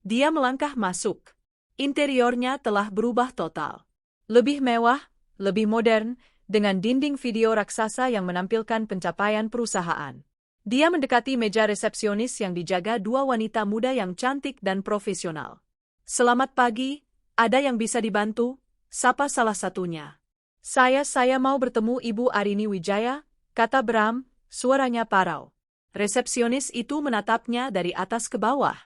Dia melangkah masuk. Interiornya telah berubah total. Lebih mewah, lebih modern, dengan dinding video raksasa yang menampilkan pencapaian perusahaan. Dia mendekati meja resepsionis yang dijaga 2 wanita muda yang cantik dan profesional. Selamat pagi, ada yang bisa dibantu? Sapa salah satunya. Saya mau bertemu Ibu Arini Wijaya, kata Bram, suaranya parau. Resepsionis itu menatapnya dari atas ke bawah.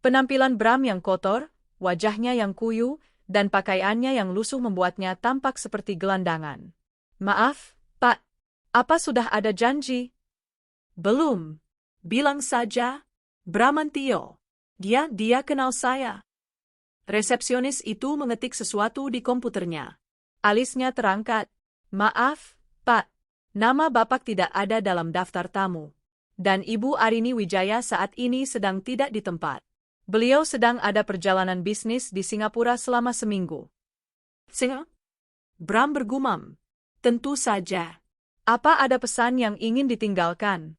Penampilan Bram yang kotor, wajahnya yang kuyu, dan pakaiannya yang lusuh membuatnya tampak seperti gelandangan. Maaf, Pak. Apa sudah ada janji? Belum. Bilang saja, Bramantio. Dia kenal saya. Resepsionis itu mengetik sesuatu di komputernya. Alisnya terangkat. Maaf, Pak. Nama Bapak tidak ada dalam daftar tamu. Dan Ibu Arini Wijaya saat ini sedang tidak di tempat. Beliau sedang ada perjalanan bisnis di Singapura selama seminggu. Bram bergumam. Tentu saja. Apa ada pesan yang ingin ditinggalkan?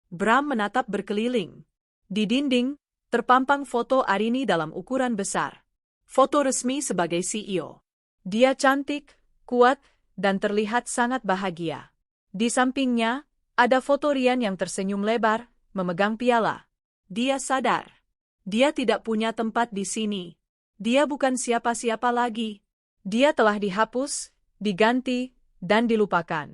Bram menatap berkeliling. Di dinding, terpampang foto Arini dalam ukuran besar. Foto resmi sebagai CEO. Dia cantik, kuat, dan terlihat sangat bahagia. Di sampingnya, ada foto Rian yang tersenyum lebar, memegang piala. Dia sadar. Dia tidak punya tempat di sini. Dia bukan siapa-siapa lagi. Dia telah dihapus, diganti, dan dilupakan.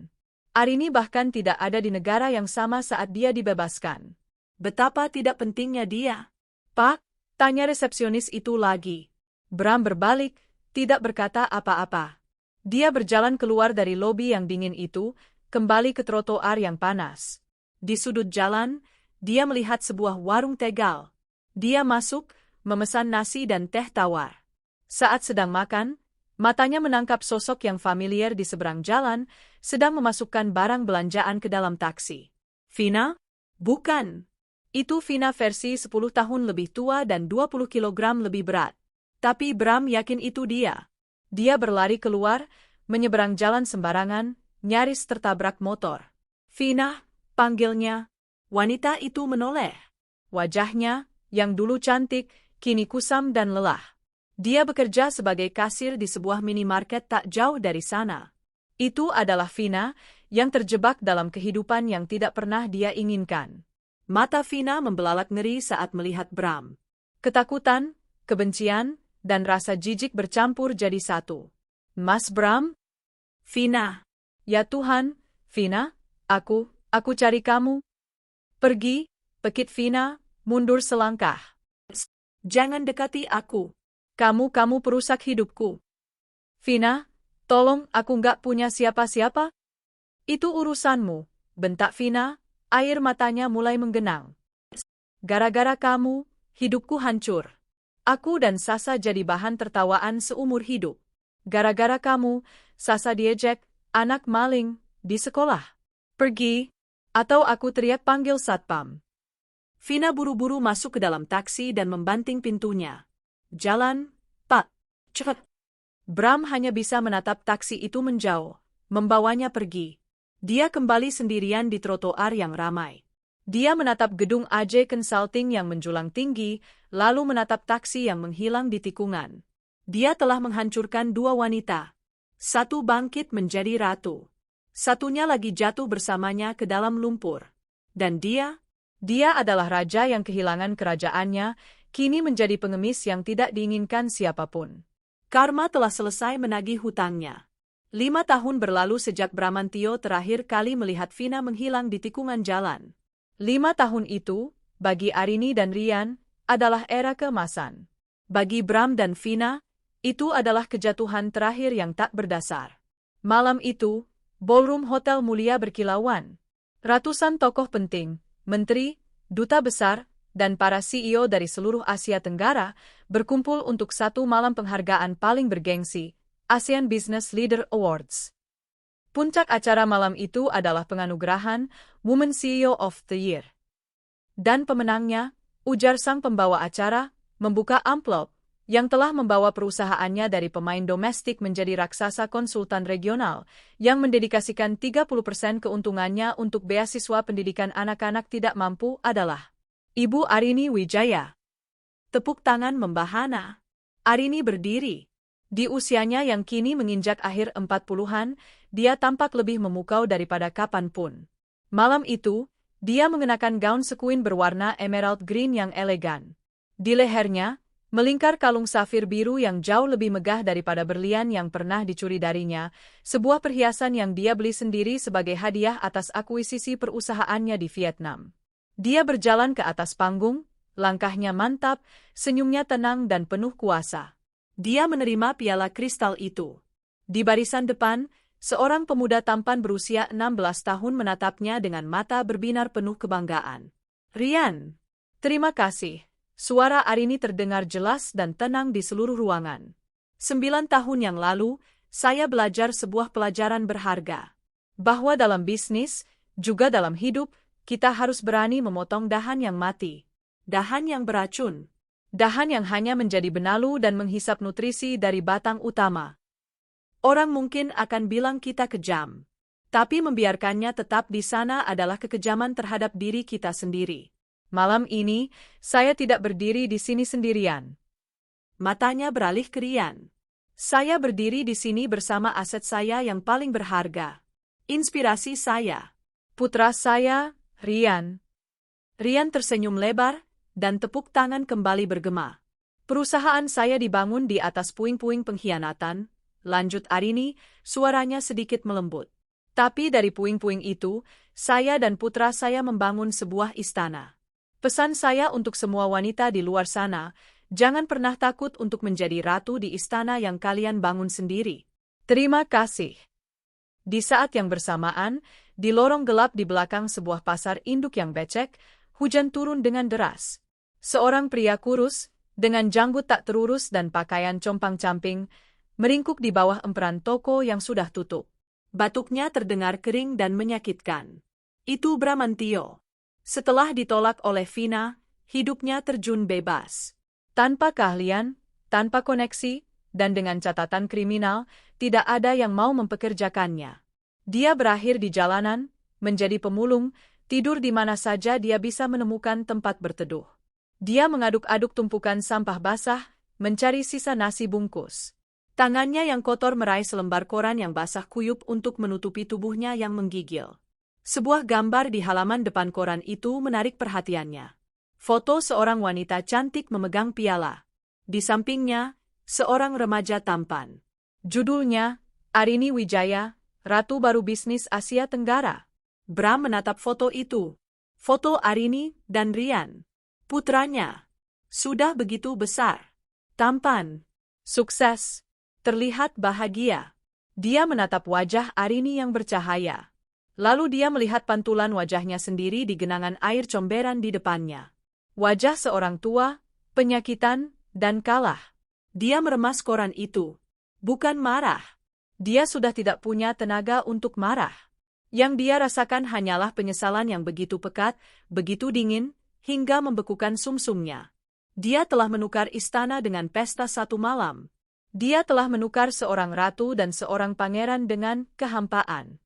Arini bahkan tidak ada di negara yang sama saat dia dibebaskan. Betapa tidak pentingnya dia. Pak, tanya resepsionis itu lagi. Bram berbalik, tidak berkata apa-apa. Dia berjalan keluar dari lobi yang dingin itu, kembali ke trotoar yang panas. Di sudut jalan, dia melihat sebuah warung tegal. Dia masuk, memesan nasi dan teh tawar. Saat sedang makan, matanya menangkap sosok yang familiar di seberang jalan, sedang memasukkan barang belanjaan ke dalam taksi. Vina? Bukan. Itu Vina versi 10 tahun lebih tua dan 20 kilogram lebih berat. Tapi Bram yakin itu dia. Dia berlari keluar, menyeberang jalan sembarangan, nyaris tertabrak motor. Vina, panggilnya. Wanita itu menoleh. Wajahnya, yang dulu cantik, kini kusam dan lelah. Dia bekerja sebagai kasir di sebuah minimarket tak jauh dari sana. Itu adalah Vina, yang terjebak dalam kehidupan yang tidak pernah dia inginkan. Mata Vina membelalak ngeri saat melihat Bram. Ketakutan, kebencian, dan rasa jijik bercampur jadi satu. Mas Bram? Vina. Ya Tuhan, Vina, aku cari kamu. Pergi, pekit Vina, mundur selangkah. Jangan dekati aku. Kamu perusak hidupku. Vina, tolong, aku nggak punya siapa-siapa. Itu urusanmu, bentak Vina, air matanya mulai menggenang. Gara-gara kamu, hidupku hancur. Aku dan Sasa jadi bahan tertawaan seumur hidup. Gara-gara kamu, Sasa diejek, anak maling, di sekolah. Pergi, atau aku teriak panggil satpam. Vina buru-buru masuk ke dalam taksi dan membanting pintunya. Jalan, Pak. Cepat. Bram hanya bisa menatap taksi itu menjauh, membawanya pergi. Dia kembali sendirian di trotoar yang ramai. Dia menatap gedung AJ Consulting yang menjulang tinggi, lalu menatap taksi yang menghilang di tikungan. Dia telah menghancurkan dua wanita. Satu bangkit menjadi ratu. Satunya lagi jatuh bersamanya ke dalam lumpur. Dan dia adalah raja yang kehilangan kerajaannya, kini menjadi pengemis yang tidak diinginkan siapapun. Karma telah selesai menagih hutangnya. 5 tahun berlalu sejak Bramantio terakhir kali melihat Vina menghilang di tikungan jalan. 5 tahun itu, bagi Arini dan Rian, adalah era keemasan. Bagi Bram dan Vina, itu adalah kejatuhan terakhir yang tak berdasar. Malam itu, ballroom hotel mulia berkilauan. Ratusan tokoh penting, menteri, duta besar, dan para CEO dari seluruh Asia Tenggara berkumpul untuk satu malam penghargaan paling bergengsi, ASEAN Business Leader Awards. Puncak acara malam itu adalah penganugerahan Women CEO of the Year. Dan pemenangnya, ujar sang pembawa acara, membuka amplop, yang telah membawa perusahaannya dari pemain domestik menjadi raksasa konsultan regional, yang mendedikasikan 30% keuntungannya untuk beasiswa pendidikan anak-anak tidak mampu adalah Ibu Arini Wijaya. Tepuk tangan membahana. Arini berdiri. Di usianya yang kini menginjak akhir 40-an, dia tampak lebih memukau daripada kapanpun. Malam itu, dia mengenakan gaun sekuin berwarna emerald green yang elegan. Di lehernya, melingkar kalung safir biru yang jauh lebih megah daripada berlian yang pernah dicuri darinya, sebuah perhiasan yang dia beli sendiri sebagai hadiah atas akuisisi perusahaannya di Vietnam. Dia berjalan ke atas panggung, langkahnya mantap, senyumnya tenang dan penuh kuasa. Dia menerima piala kristal itu. Di barisan depan, seorang pemuda tampan berusia 16 tahun menatapnya dengan mata berbinar penuh kebanggaan. Rian. Terima kasih. Suara Arini terdengar jelas dan tenang di seluruh ruangan. 9 tahun yang lalu, saya belajar sebuah pelajaran berharga. Bahwa dalam bisnis, juga dalam hidup, kita harus berani memotong dahan yang mati. Dahan yang beracun. Dahan yang hanya menjadi benalu dan menghisap nutrisi dari batang utama. Orang mungkin akan bilang kita kejam. Tapi membiarkannya tetap di sana adalah kekejaman terhadap diri kita sendiri. Malam ini, saya tidak berdiri di sini sendirian. Matanya beralih ke Rian. Saya berdiri di sini bersama aset saya yang paling berharga. Inspirasi saya. Putra saya, Rian. Rian tersenyum lebar, dan tepuk tangan kembali bergema. Perusahaan saya dibangun di atas puing-puing pengkhianatan, lanjut Arini, suaranya sedikit melembut. Tapi dari puing-puing itu, saya dan putra saya membangun sebuah istana. Pesan saya untuk semua wanita di luar sana, jangan pernah takut untuk menjadi ratu di istana yang kalian bangun sendiri. Terima kasih. Di saat yang bersamaan, di lorong gelap di belakang sebuah pasar induk yang becek, hujan turun dengan deras. Seorang pria kurus, dengan janggut tak terurus dan pakaian compang-camping, meringkuk di bawah emperan toko yang sudah tutup. Batuknya terdengar kering dan menyakitkan. Itu Bramantio. Setelah ditolak oleh Vina, hidupnya terjun bebas. Tanpa keahlian, tanpa koneksi, dan dengan catatan kriminal, tidak ada yang mau mempekerjakannya. Dia berakhir di jalanan, menjadi pemulung, tidur di mana saja dia bisa menemukan tempat berteduh. Dia mengaduk-aduk tumpukan sampah basah, mencari sisa nasi bungkus. Tangannya yang kotor meraih selembar koran yang basah kuyup untuk menutupi tubuhnya yang menggigil. Sebuah gambar di halaman depan koran itu menarik perhatiannya. Foto seorang wanita cantik memegang piala. Di sampingnya, seorang remaja tampan. Judulnya, Arini Wijaya, Ratu Baru Bisnis Asia Tenggara. Bram menatap foto itu. Foto Arini dan Rian, putranya. Sudah begitu besar. Tampan. Sukses. Terlihat bahagia. Dia menatap wajah Arini yang bercahaya. Lalu dia melihat pantulan wajahnya sendiri di genangan air comberan di depannya. Wajah seorang tua, penyakitan, dan kalah. Dia meremas koran itu. Bukan marah. Dia sudah tidak punya tenaga untuk marah. Yang dia rasakan hanyalah penyesalan yang begitu pekat, begitu dingin, hingga membekukan sumsumnya. Dia telah menukar istana dengan pesta satu malam. Dia telah menukar seorang ratu dan seorang pangeran dengan kehampaan.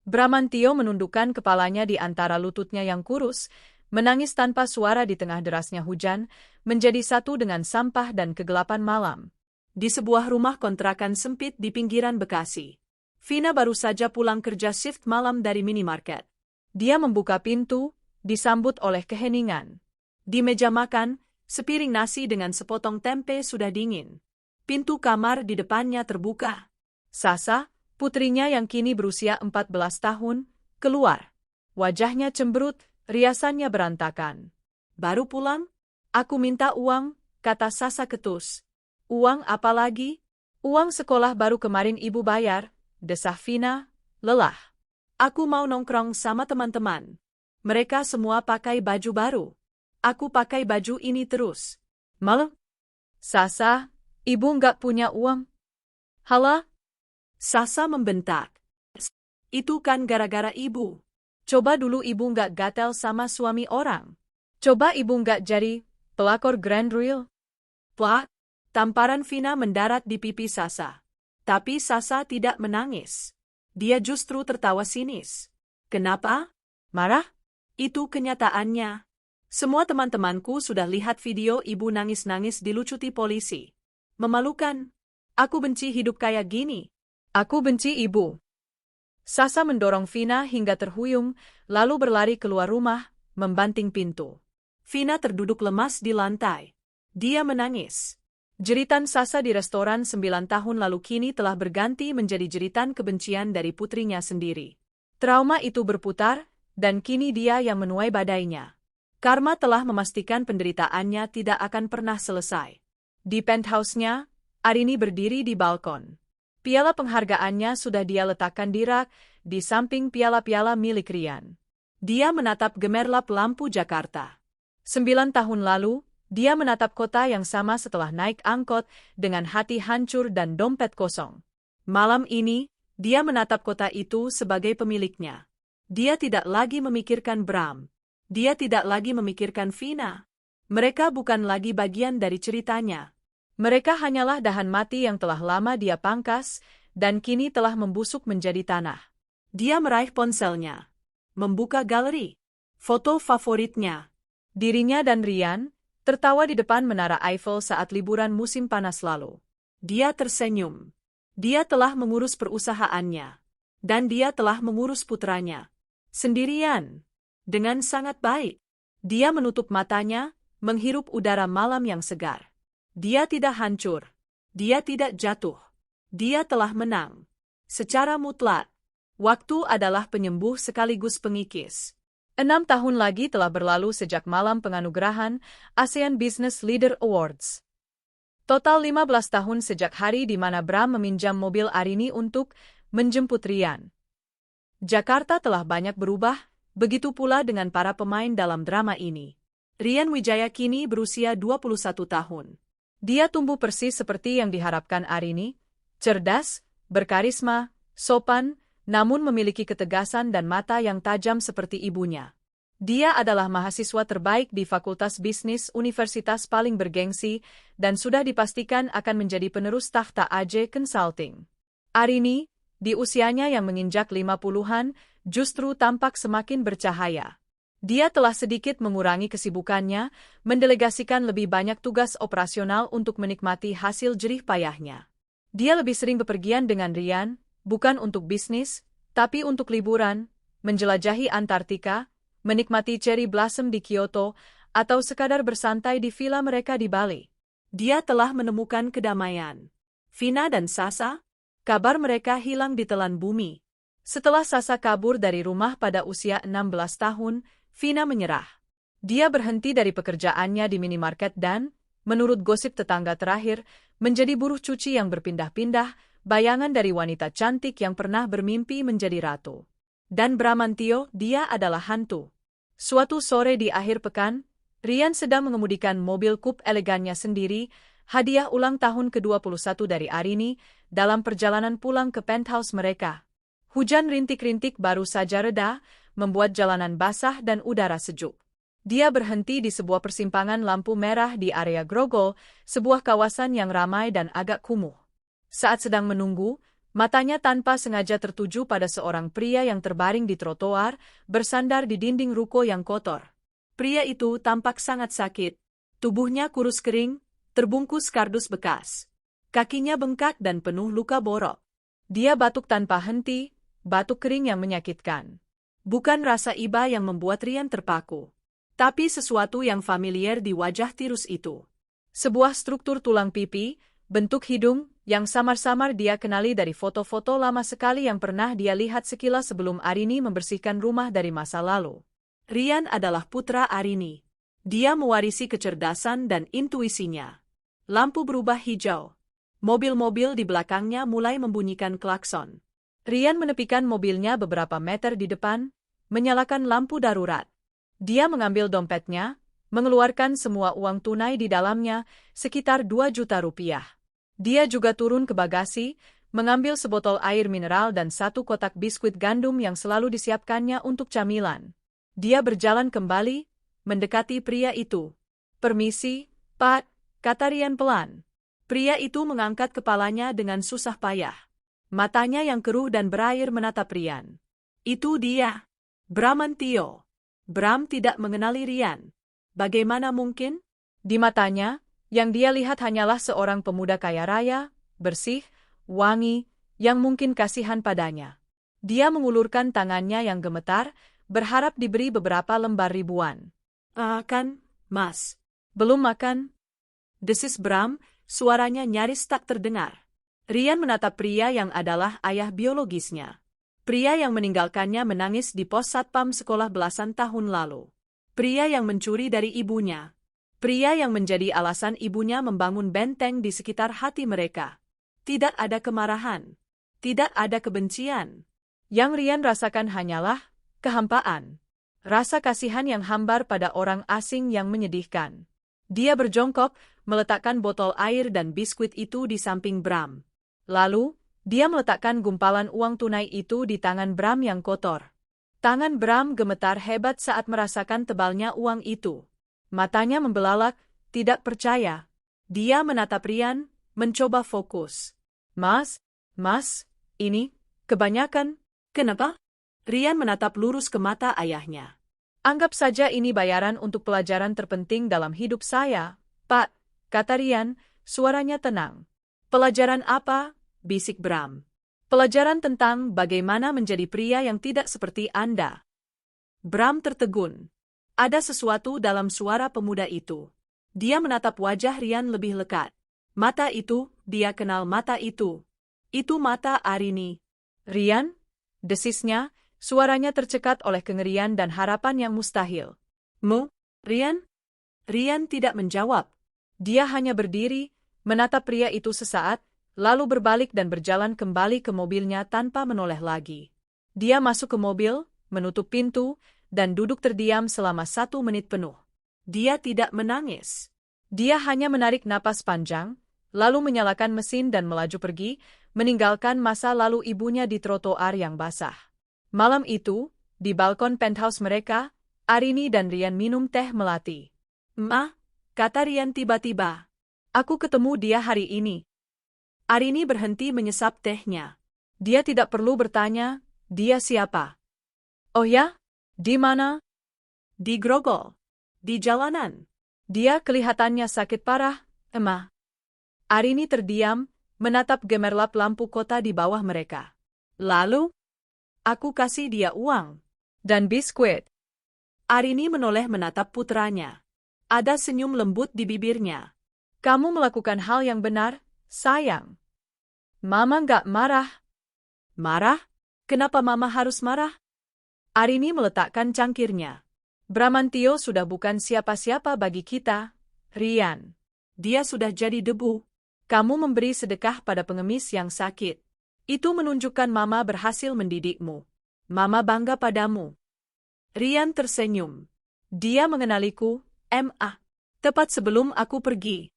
Bramantio menundukkan kepalanya di antara lututnya yang kurus, menangis tanpa suara di tengah derasnya hujan, menjadi satu dengan sampah dan kegelapan malam. Di sebuah rumah kontrakan sempit di pinggiran Bekasi. Vina baru saja pulang kerja shift malam dari minimarket. Dia membuka pintu, disambut oleh keheningan. Di meja makan, sepiring nasi dengan sepotong tempe sudah dingin. Pintu kamar di depannya terbuka. Sasa, putrinya yang kini berusia 14 tahun, keluar. Wajahnya cemberut, riasannya berantakan. Baru pulang? Aku minta uang, kata Sasa ketus. Uang apa lagi? Uang sekolah baru kemarin ibu bayar, desah Vina, lelah. Aku mau nongkrong sama teman-teman. Mereka semua pakai baju baru. Aku pakai baju ini terus. Malah? Sasa, ibu nggak punya uang. Halah? Sasa membentak. Itu kan gara-gara ibu. Coba dulu ibu nggak gatel sama suami orang. Coba ibu nggak jadi pelakor Grand Reel. Plak, tamparan Vina mendarat di pipi Sasa. Tapi Sasa tidak menangis. Dia justru tertawa sinis. Kenapa? Marah? Itu kenyataannya. Semua teman-temanku sudah lihat video ibu nangis-nangis dilucuti polisi. Memalukan. Aku benci hidup kayak gini. Aku benci ibu. Sasa mendorong Vina hingga terhuyung, lalu berlari keluar rumah, membanting pintu. Vina terduduk lemas di lantai. Dia menangis. Jeritan Sasa di restoran 9 tahun lalu kini telah berganti menjadi jeritan kebencian dari putrinya sendiri. Trauma itu berputar, dan kini dia yang menuai badainya. Karma telah memastikan penderitaannya tidak akan pernah selesai. Di penthouse-nya, Arini berdiri di balkon. Piala penghargaannya sudah dia letakkan di rak, di samping piala-piala milik Rian. Dia menatap gemerlap lampu Jakarta. 9 tahun lalu, dia menatap kota yang sama setelah naik angkot dengan hati hancur dan dompet kosong. Malam ini, dia menatap kota itu sebagai pemiliknya. Dia tidak lagi memikirkan Bram. Dia tidak lagi memikirkan Vina. Mereka bukan lagi bagian dari ceritanya. Mereka hanyalah dahan mati yang telah lama dia pangkas, dan kini telah membusuk menjadi tanah. Dia meraih ponselnya. Membuka galeri. Foto favoritnya. Dirinya dan Rian, tertawa di depan Menara Eiffel saat liburan musim panas lalu. Dia tersenyum. Dia telah mengurus perusahaannya. Dan dia telah mengurus putranya. Sendirian. Dengan sangat baik. Dia menutup matanya, menghirup udara malam yang segar. Dia tidak hancur. Dia tidak jatuh. Dia telah menang. Secara mutlak. Waktu adalah penyembuh sekaligus pengikis. 6 tahun lagi telah berlalu sejak malam penganugerahan ASEAN Business Leader Awards. Total 15 tahun sejak hari di mana Bram meminjam mobil Arini untuk menjemput Rian. Jakarta telah banyak berubah, begitu pula dengan para pemain dalam drama ini. Rian Wijaya kini berusia 21 tahun. Dia tumbuh persis seperti yang diharapkan Arini, cerdas, berkarisma, sopan, namun memiliki ketegasan dan mata yang tajam seperti ibunya. Dia adalah mahasiswa terbaik di Fakultas Bisnis universitas paling bergengsi dan sudah dipastikan akan menjadi penerus takhta AJ Consulting. Arini, di usianya yang menginjak 50-an, justru tampak semakin bercahaya. Dia telah sedikit mengurangi kesibukannya, mendelegasikan lebih banyak tugas operasional untuk menikmati hasil jerih payahnya. Dia lebih sering bepergian dengan Ryan, bukan untuk bisnis, tapi untuk liburan, menjelajahi Antartika, menikmati cherry blossom di Kyoto, atau sekadar bersantai di villa mereka di Bali. Dia telah menemukan kedamaian. Vina dan Sasa, kabar mereka hilang ditelan bumi. Setelah Sasa kabur dari rumah pada usia 16 tahun, Vina menyerah. Dia berhenti dari pekerjaannya di minimarket dan, menurut gosip tetangga terakhir, menjadi buruh cuci yang berpindah-pindah, bayangan dari wanita cantik yang pernah bermimpi menjadi ratu. Dan Bramantio, dia adalah hantu. Suatu sore di akhir pekan, Ryan sedang mengemudikan mobil coupe elegannya sendiri, hadiah ulang tahun ke-21 dari Arini, dalam perjalanan pulang ke penthouse mereka. Hujan rintik-rintik baru saja reda, membuat jalanan basah dan udara sejuk. Dia berhenti di sebuah persimpangan lampu merah di area Grogol, sebuah kawasan yang ramai dan agak kumuh. Saat sedang menunggu, matanya tanpa sengaja tertuju pada seorang pria yang terbaring di trotoar, bersandar di dinding ruko yang kotor. Pria itu tampak sangat sakit. Tubuhnya kurus kering, terbungkus kardus bekas. Kakinya bengkak dan penuh luka borok. Dia batuk tanpa henti, batuk kering yang menyakitkan. Bukan rasa iba yang membuat Ryan terpaku, tapi sesuatu yang familiar di wajah tirus itu. Sebuah struktur tulang pipi, bentuk hidung, yang samar-samar dia kenali dari foto-foto lama sekali yang pernah dia lihat sekilas sebelum Arini membersihkan rumah dari masa lalu. Ryan adalah putra Arini. Dia mewarisi kecerdasan dan intuisinya. Lampu berubah hijau. Mobil-mobil di belakangnya mulai membunyikan klakson. Ryan menepikan mobilnya beberapa meter di depan, menyalakan lampu darurat. Dia mengambil dompetnya, mengeluarkan semua uang tunai di dalamnya, sekitar 2 juta rupiah. Dia juga turun ke bagasi, mengambil sebotol air mineral dan 1 kotak biskuit gandum yang selalu disiapkannya untuk camilan. Dia berjalan kembali, mendekati pria itu. "Permisi, Pak," kata Ryan pelan. Pria itu mengangkat kepalanya dengan susah payah. Matanya yang keruh dan berair menatap Ryan. "Itu dia, Bramantio." Bram tidak mengenali Ryan. Bagaimana mungkin? Di matanya, yang dia lihat hanyalah seorang pemuda kaya raya, bersih, wangi, yang mungkin kasihan padanya. Dia mengulurkan tangannya yang gemetar, berharap diberi beberapa lembar ribuan. "Kan, Mas. Belum makan?" Desis Bram, suaranya nyaris tak terdengar. Ryan menatap pria yang adalah ayah biologisnya. Pria yang meninggalkannya menangis di pos satpam sekolah belasan tahun lalu. Pria yang mencuri dari ibunya. Pria yang menjadi alasan ibunya membangun benteng di sekitar hati mereka. Tidak ada kemarahan. Tidak ada kebencian. Yang Ryan rasakan hanyalah kehampaan. Rasa kasihan yang hambar pada orang asing yang menyedihkan. Dia berjongkok, meletakkan botol air dan biskuit itu di samping Bram. Lalu, dia meletakkan gumpalan uang tunai itu di tangan Bram yang kotor. Tangan Bram gemetar hebat saat merasakan tebalnya uang itu. Matanya membelalak, tidak percaya. Dia menatap Ryan, mencoba fokus. Mas, ini, kebanyakan." "Kenapa?" Ryan menatap lurus ke mata ayahnya. "Anggap saja ini bayaran untuk pelajaran terpenting dalam hidup saya, Pak," kata Ryan, suaranya tenang. "Pelajaran apa?" bisik Bram. "Pelajaran tentang bagaimana menjadi pria yang tidak seperti Anda." Bram tertegun. Ada sesuatu dalam suara pemuda itu. Dia menatap wajah Ryan lebih lekat. Mata itu, dia kenal mata itu. Itu mata Arini. "Ryan?" desisnya, suaranya tercekat oleh kengerian dan harapan yang mustahil. Ryan?" Ryan tidak menjawab. Dia hanya berdiri, menatap pria itu sesaat, lalu berbalik dan berjalan kembali ke mobilnya tanpa menoleh lagi. Dia masuk ke mobil, menutup pintu, dan duduk terdiam selama 1 menit penuh. Dia tidak menangis. Dia hanya menarik napas panjang, lalu menyalakan mesin dan melaju pergi, meninggalkan masa lalu ibunya di trotoar yang basah. Malam itu, di balkon penthouse mereka, Arini dan Rian minum teh melati. "Ma," kata Rian tiba-tiba. "Aku ketemu dia hari ini." Arini berhenti menyesap tehnya. Dia tidak perlu bertanya, dia siapa. "Oh ya? Di mana?" "Di Grogol. Di jalanan." Dia kelihatannya sakit parah, "Emma." Arini terdiam, menatap gemerlap lampu kota di bawah mereka. "Lalu? Aku kasih dia uang. Dan biskuit." Arini menoleh menatap putranya. Ada senyum lembut di bibirnya. "Kamu melakukan hal yang benar, sayang." "Mama nggak marah." "Marah? Kenapa Mama harus marah?" Arini meletakkan cangkirnya. "Bramantio sudah bukan siapa-siapa bagi kita, Rian. Dia sudah jadi debu. Kamu memberi sedekah pada pengemis yang sakit. Itu menunjukkan Mama berhasil mendidikmu. Mama bangga padamu." Rian tersenyum. "Dia mengenaliku, Ma. Tepat sebelum aku pergi."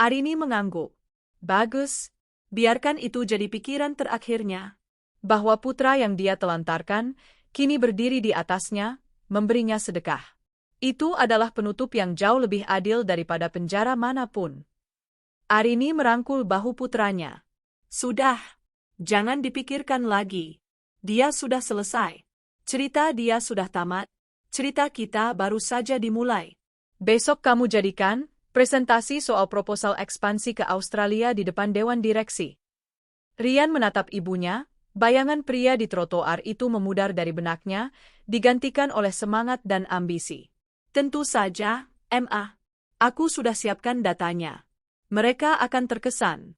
Arini mengangguk. "Bagus. Biarkan itu jadi pikiran terakhirnya." Bahwa putra yang dia telantarkan, kini berdiri di atasnya, memberinya sedekah. Itu adalah penutup yang jauh lebih adil daripada penjara manapun. Arini merangkul bahu putranya. "Sudah. Jangan dipikirkan lagi. Dia sudah selesai. Cerita dia sudah tamat. Cerita kita baru saja dimulai. Besok kamu jadikan presentasi soal proposal ekspansi ke Australia di depan Dewan Direksi." Rian menatap ibunya, bayangan pria di trotoar itu memudar dari benaknya, digantikan oleh semangat dan ambisi. "Tentu saja, Ma. Aku sudah siapkan datanya. Mereka akan terkesan."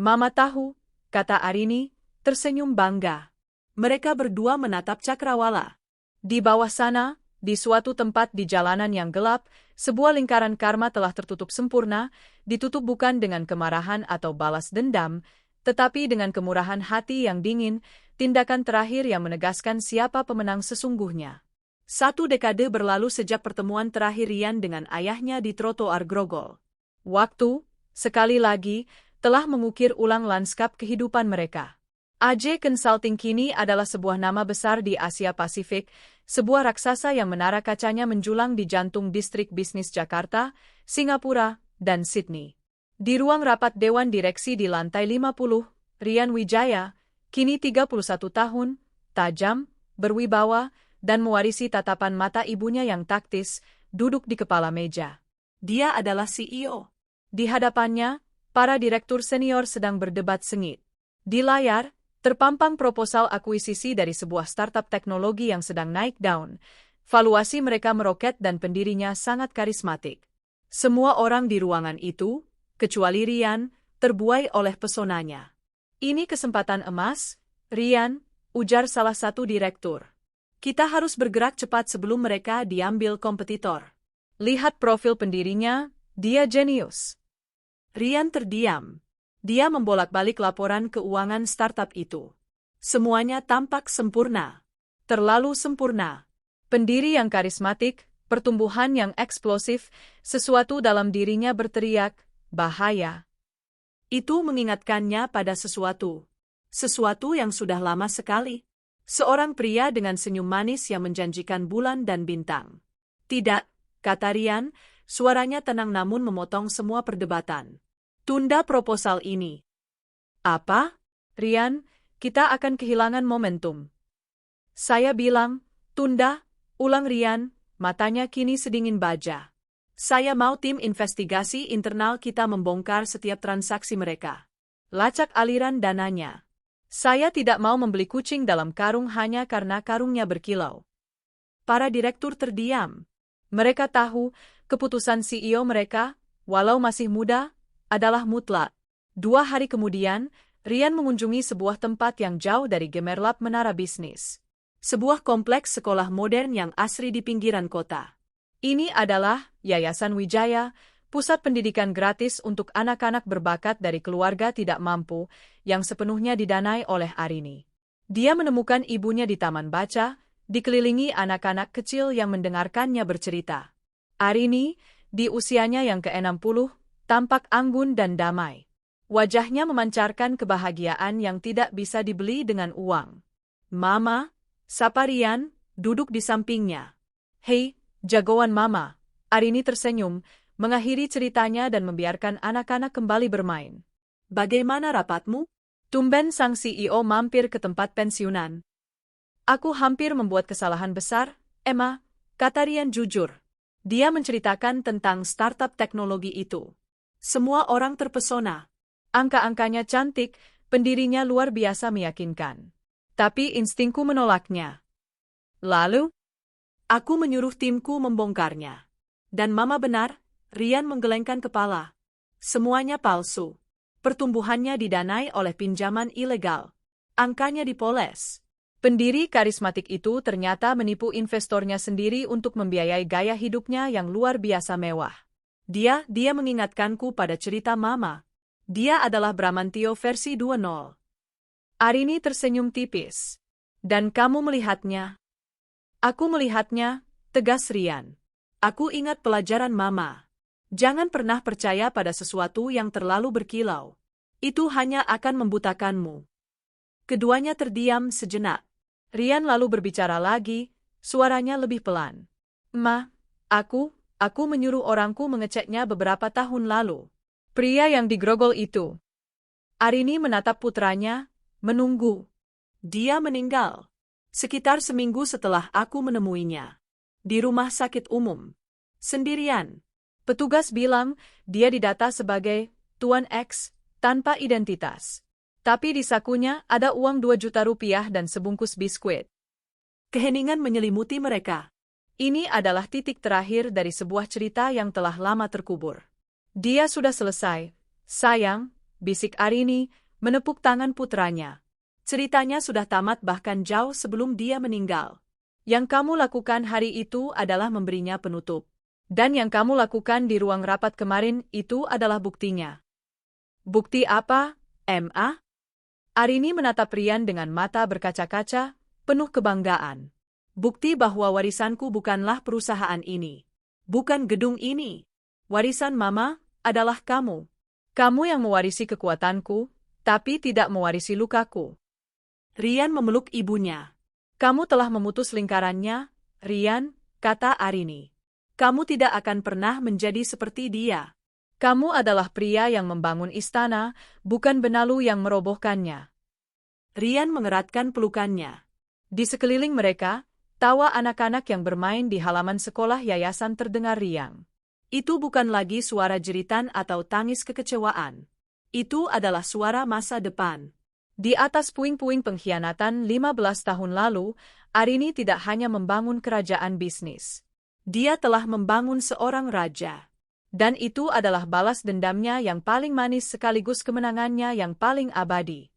"Mama tahu," kata Arini, tersenyum bangga. Mereka berdua menatap cakrawala. Di bawah sana, di suatu tempat di jalanan yang gelap, sebuah lingkaran karma telah tertutup sempurna, ditutup bukan dengan kemarahan atau balas dendam, tetapi dengan kemurahan hati yang dingin, tindakan terakhir yang menegaskan siapa pemenang sesungguhnya. 1 dekade berlalu sejak pertemuan terakhir Rian dengan ayahnya di trotoar Grogol. Waktu, sekali lagi, telah mengukir ulang lanskap kehidupan mereka. AJ Consulting kini adalah sebuah nama besar di Asia Pasifik, sebuah raksasa yang menara kacanya menjulang di jantung distrik bisnis Jakarta, Singapura, dan Sydney. Di ruang rapat Dewan Direksi di lantai 50, Rian Wijaya, kini 31 tahun, tajam, berwibawa, dan mewarisi tatapan mata ibunya yang taktis, duduk di kepala meja. Dia adalah CEO. Di hadapannya, para direktur senior sedang berdebat sengit. Di layar, terpampang proposal akuisisi dari sebuah startup teknologi yang sedang naik daun. Valuasi mereka meroket dan pendirinya sangat karismatik. Semua orang di ruangan itu, kecuali Rian, terbuai oleh pesonanya. "Ini kesempatan emas, Rian," ujar salah satu direktur. "Kita harus bergerak cepat sebelum mereka diambil kompetitor. Lihat profil pendirinya, dia jenius." Rian terdiam. Dia membolak-balik laporan keuangan startup itu. Semuanya tampak sempurna. Terlalu sempurna. Pendiri yang karismatik, pertumbuhan yang eksplosif, sesuatu dalam dirinya berteriak, bahaya. Itu mengingatkannya pada sesuatu. Sesuatu yang sudah lama sekali. Seorang pria dengan senyum manis yang menjanjikan bulan dan bintang. "Tidak," kata Rian, suaranya tenang namun memotong semua perdebatan. "Tunda proposal ini." "Apa? Rian, kita akan kehilangan momentum." "Saya bilang, tunda," ulang Rian, matanya kini sedingin baja. "Saya mau tim investigasi internal kita membongkar setiap transaksi mereka. Lacak aliran dananya. Saya tidak mau membeli kucing dalam karung hanya karena karungnya berkilau." Para direktur terdiam. Mereka tahu, keputusan CEO mereka, walau masih muda, adalah mutlak. 2 hari kemudian, Rian mengunjungi sebuah tempat yang jauh dari gemerlap menara bisnis. Sebuah kompleks sekolah modern yang asri di pinggiran kota. Ini adalah Yayasan Wijaya, pusat pendidikan gratis untuk anak-anak berbakat dari keluarga tidak mampu, yang sepenuhnya didanai oleh Arini. Dia menemukan ibunya di taman baca, dikelilingi anak-anak kecil yang mendengarkannya bercerita. Arini, di usianya yang ke-60, tampak anggun dan damai. Wajahnya memancarkan kebahagiaan yang tidak bisa dibeli dengan uang. "Mama," sapa Rian, duduk di sampingnya. Hei, jagoan Mama. Arini tersenyum, mengakhiri ceritanya dan membiarkan anak-anak kembali bermain. Bagaimana rapatmu? Tumben sang CEO mampir ke tempat pensiunan. Aku hampir membuat kesalahan besar, Emma, kata Rian jujur. Dia menceritakan tentang startup teknologi itu. Semua orang terpesona. Angka-angkanya cantik, pendirinya luar biasa meyakinkan. Tapi instingku menolaknya. Lalu, aku menyuruh timku membongkarnya. Dan Mama benar, Rian menggelengkan kepala. Semuanya palsu. Pertumbuhannya didanai oleh pinjaman ilegal. Angkanya dipoles. Pendiri karismatik itu ternyata menipu investornya sendiri untuk membiayai gaya hidupnya yang luar biasa mewah. Dia mengingatkanku pada cerita Mama. Dia adalah Bramantio versi 2.0. Arini tersenyum tipis. Dan kamu melihatnya? Aku melihatnya, tegas Rian. Aku ingat pelajaran Mama. Jangan pernah percaya pada sesuatu yang terlalu berkilau. Itu hanya akan membutakanmu. Keduanya terdiam sejenak. Rian lalu berbicara lagi, suaranya lebih pelan. Ma, aku menyuruh orangku mengeceknya beberapa tahun lalu. Pria yang digrogol itu. Arini menatap putranya, menunggu. Dia meninggal. Sekitar seminggu setelah aku menemuinya. Di rumah sakit umum. Sendirian. Petugas bilang dia didata sebagai Tuan X tanpa identitas. Tapi di sakunya ada uang 2 juta rupiah dan sebungkus biskuit. Keheningan menyelimuti mereka. Ini adalah titik terakhir dari sebuah cerita yang telah lama terkubur. Dia sudah selesai. Sayang, bisik Arini, menepuk tangan putranya. Ceritanya sudah tamat bahkan jauh sebelum dia meninggal. Yang kamu lakukan hari itu adalah memberinya penutup. Dan yang kamu lakukan di ruang rapat kemarin itu adalah buktinya. Bukti apa, Ma? Arini menatap Rian dengan mata berkaca-kaca, penuh kebanggaan. Bukti bahwa warisanku bukanlah perusahaan ini. Bukan gedung ini. Warisan Mama adalah kamu. Kamu yang mewarisi kekuatanku, tapi tidak mewarisi lukaku. Rian memeluk ibunya. Kamu telah memutus lingkarannya, Rian, kata Arini. Kamu tidak akan pernah menjadi seperti dia. Kamu adalah pria yang membangun istana, bukan benalu yang merobohkannya. Rian mengeratkan pelukannya. Di sekeliling mereka, tawa anak-anak yang bermain di halaman sekolah yayasan terdengar riang. Itu bukan lagi suara jeritan atau tangis kekecewaan. Itu adalah suara masa depan. Di atas puing-puing pengkhianatan 15 tahun lalu, Arini tidak hanya membangun kerajaan bisnis. Dia telah membangun seorang raja. Dan itu adalah balas dendamnya yang paling manis sekaligus kemenangannya yang paling abadi.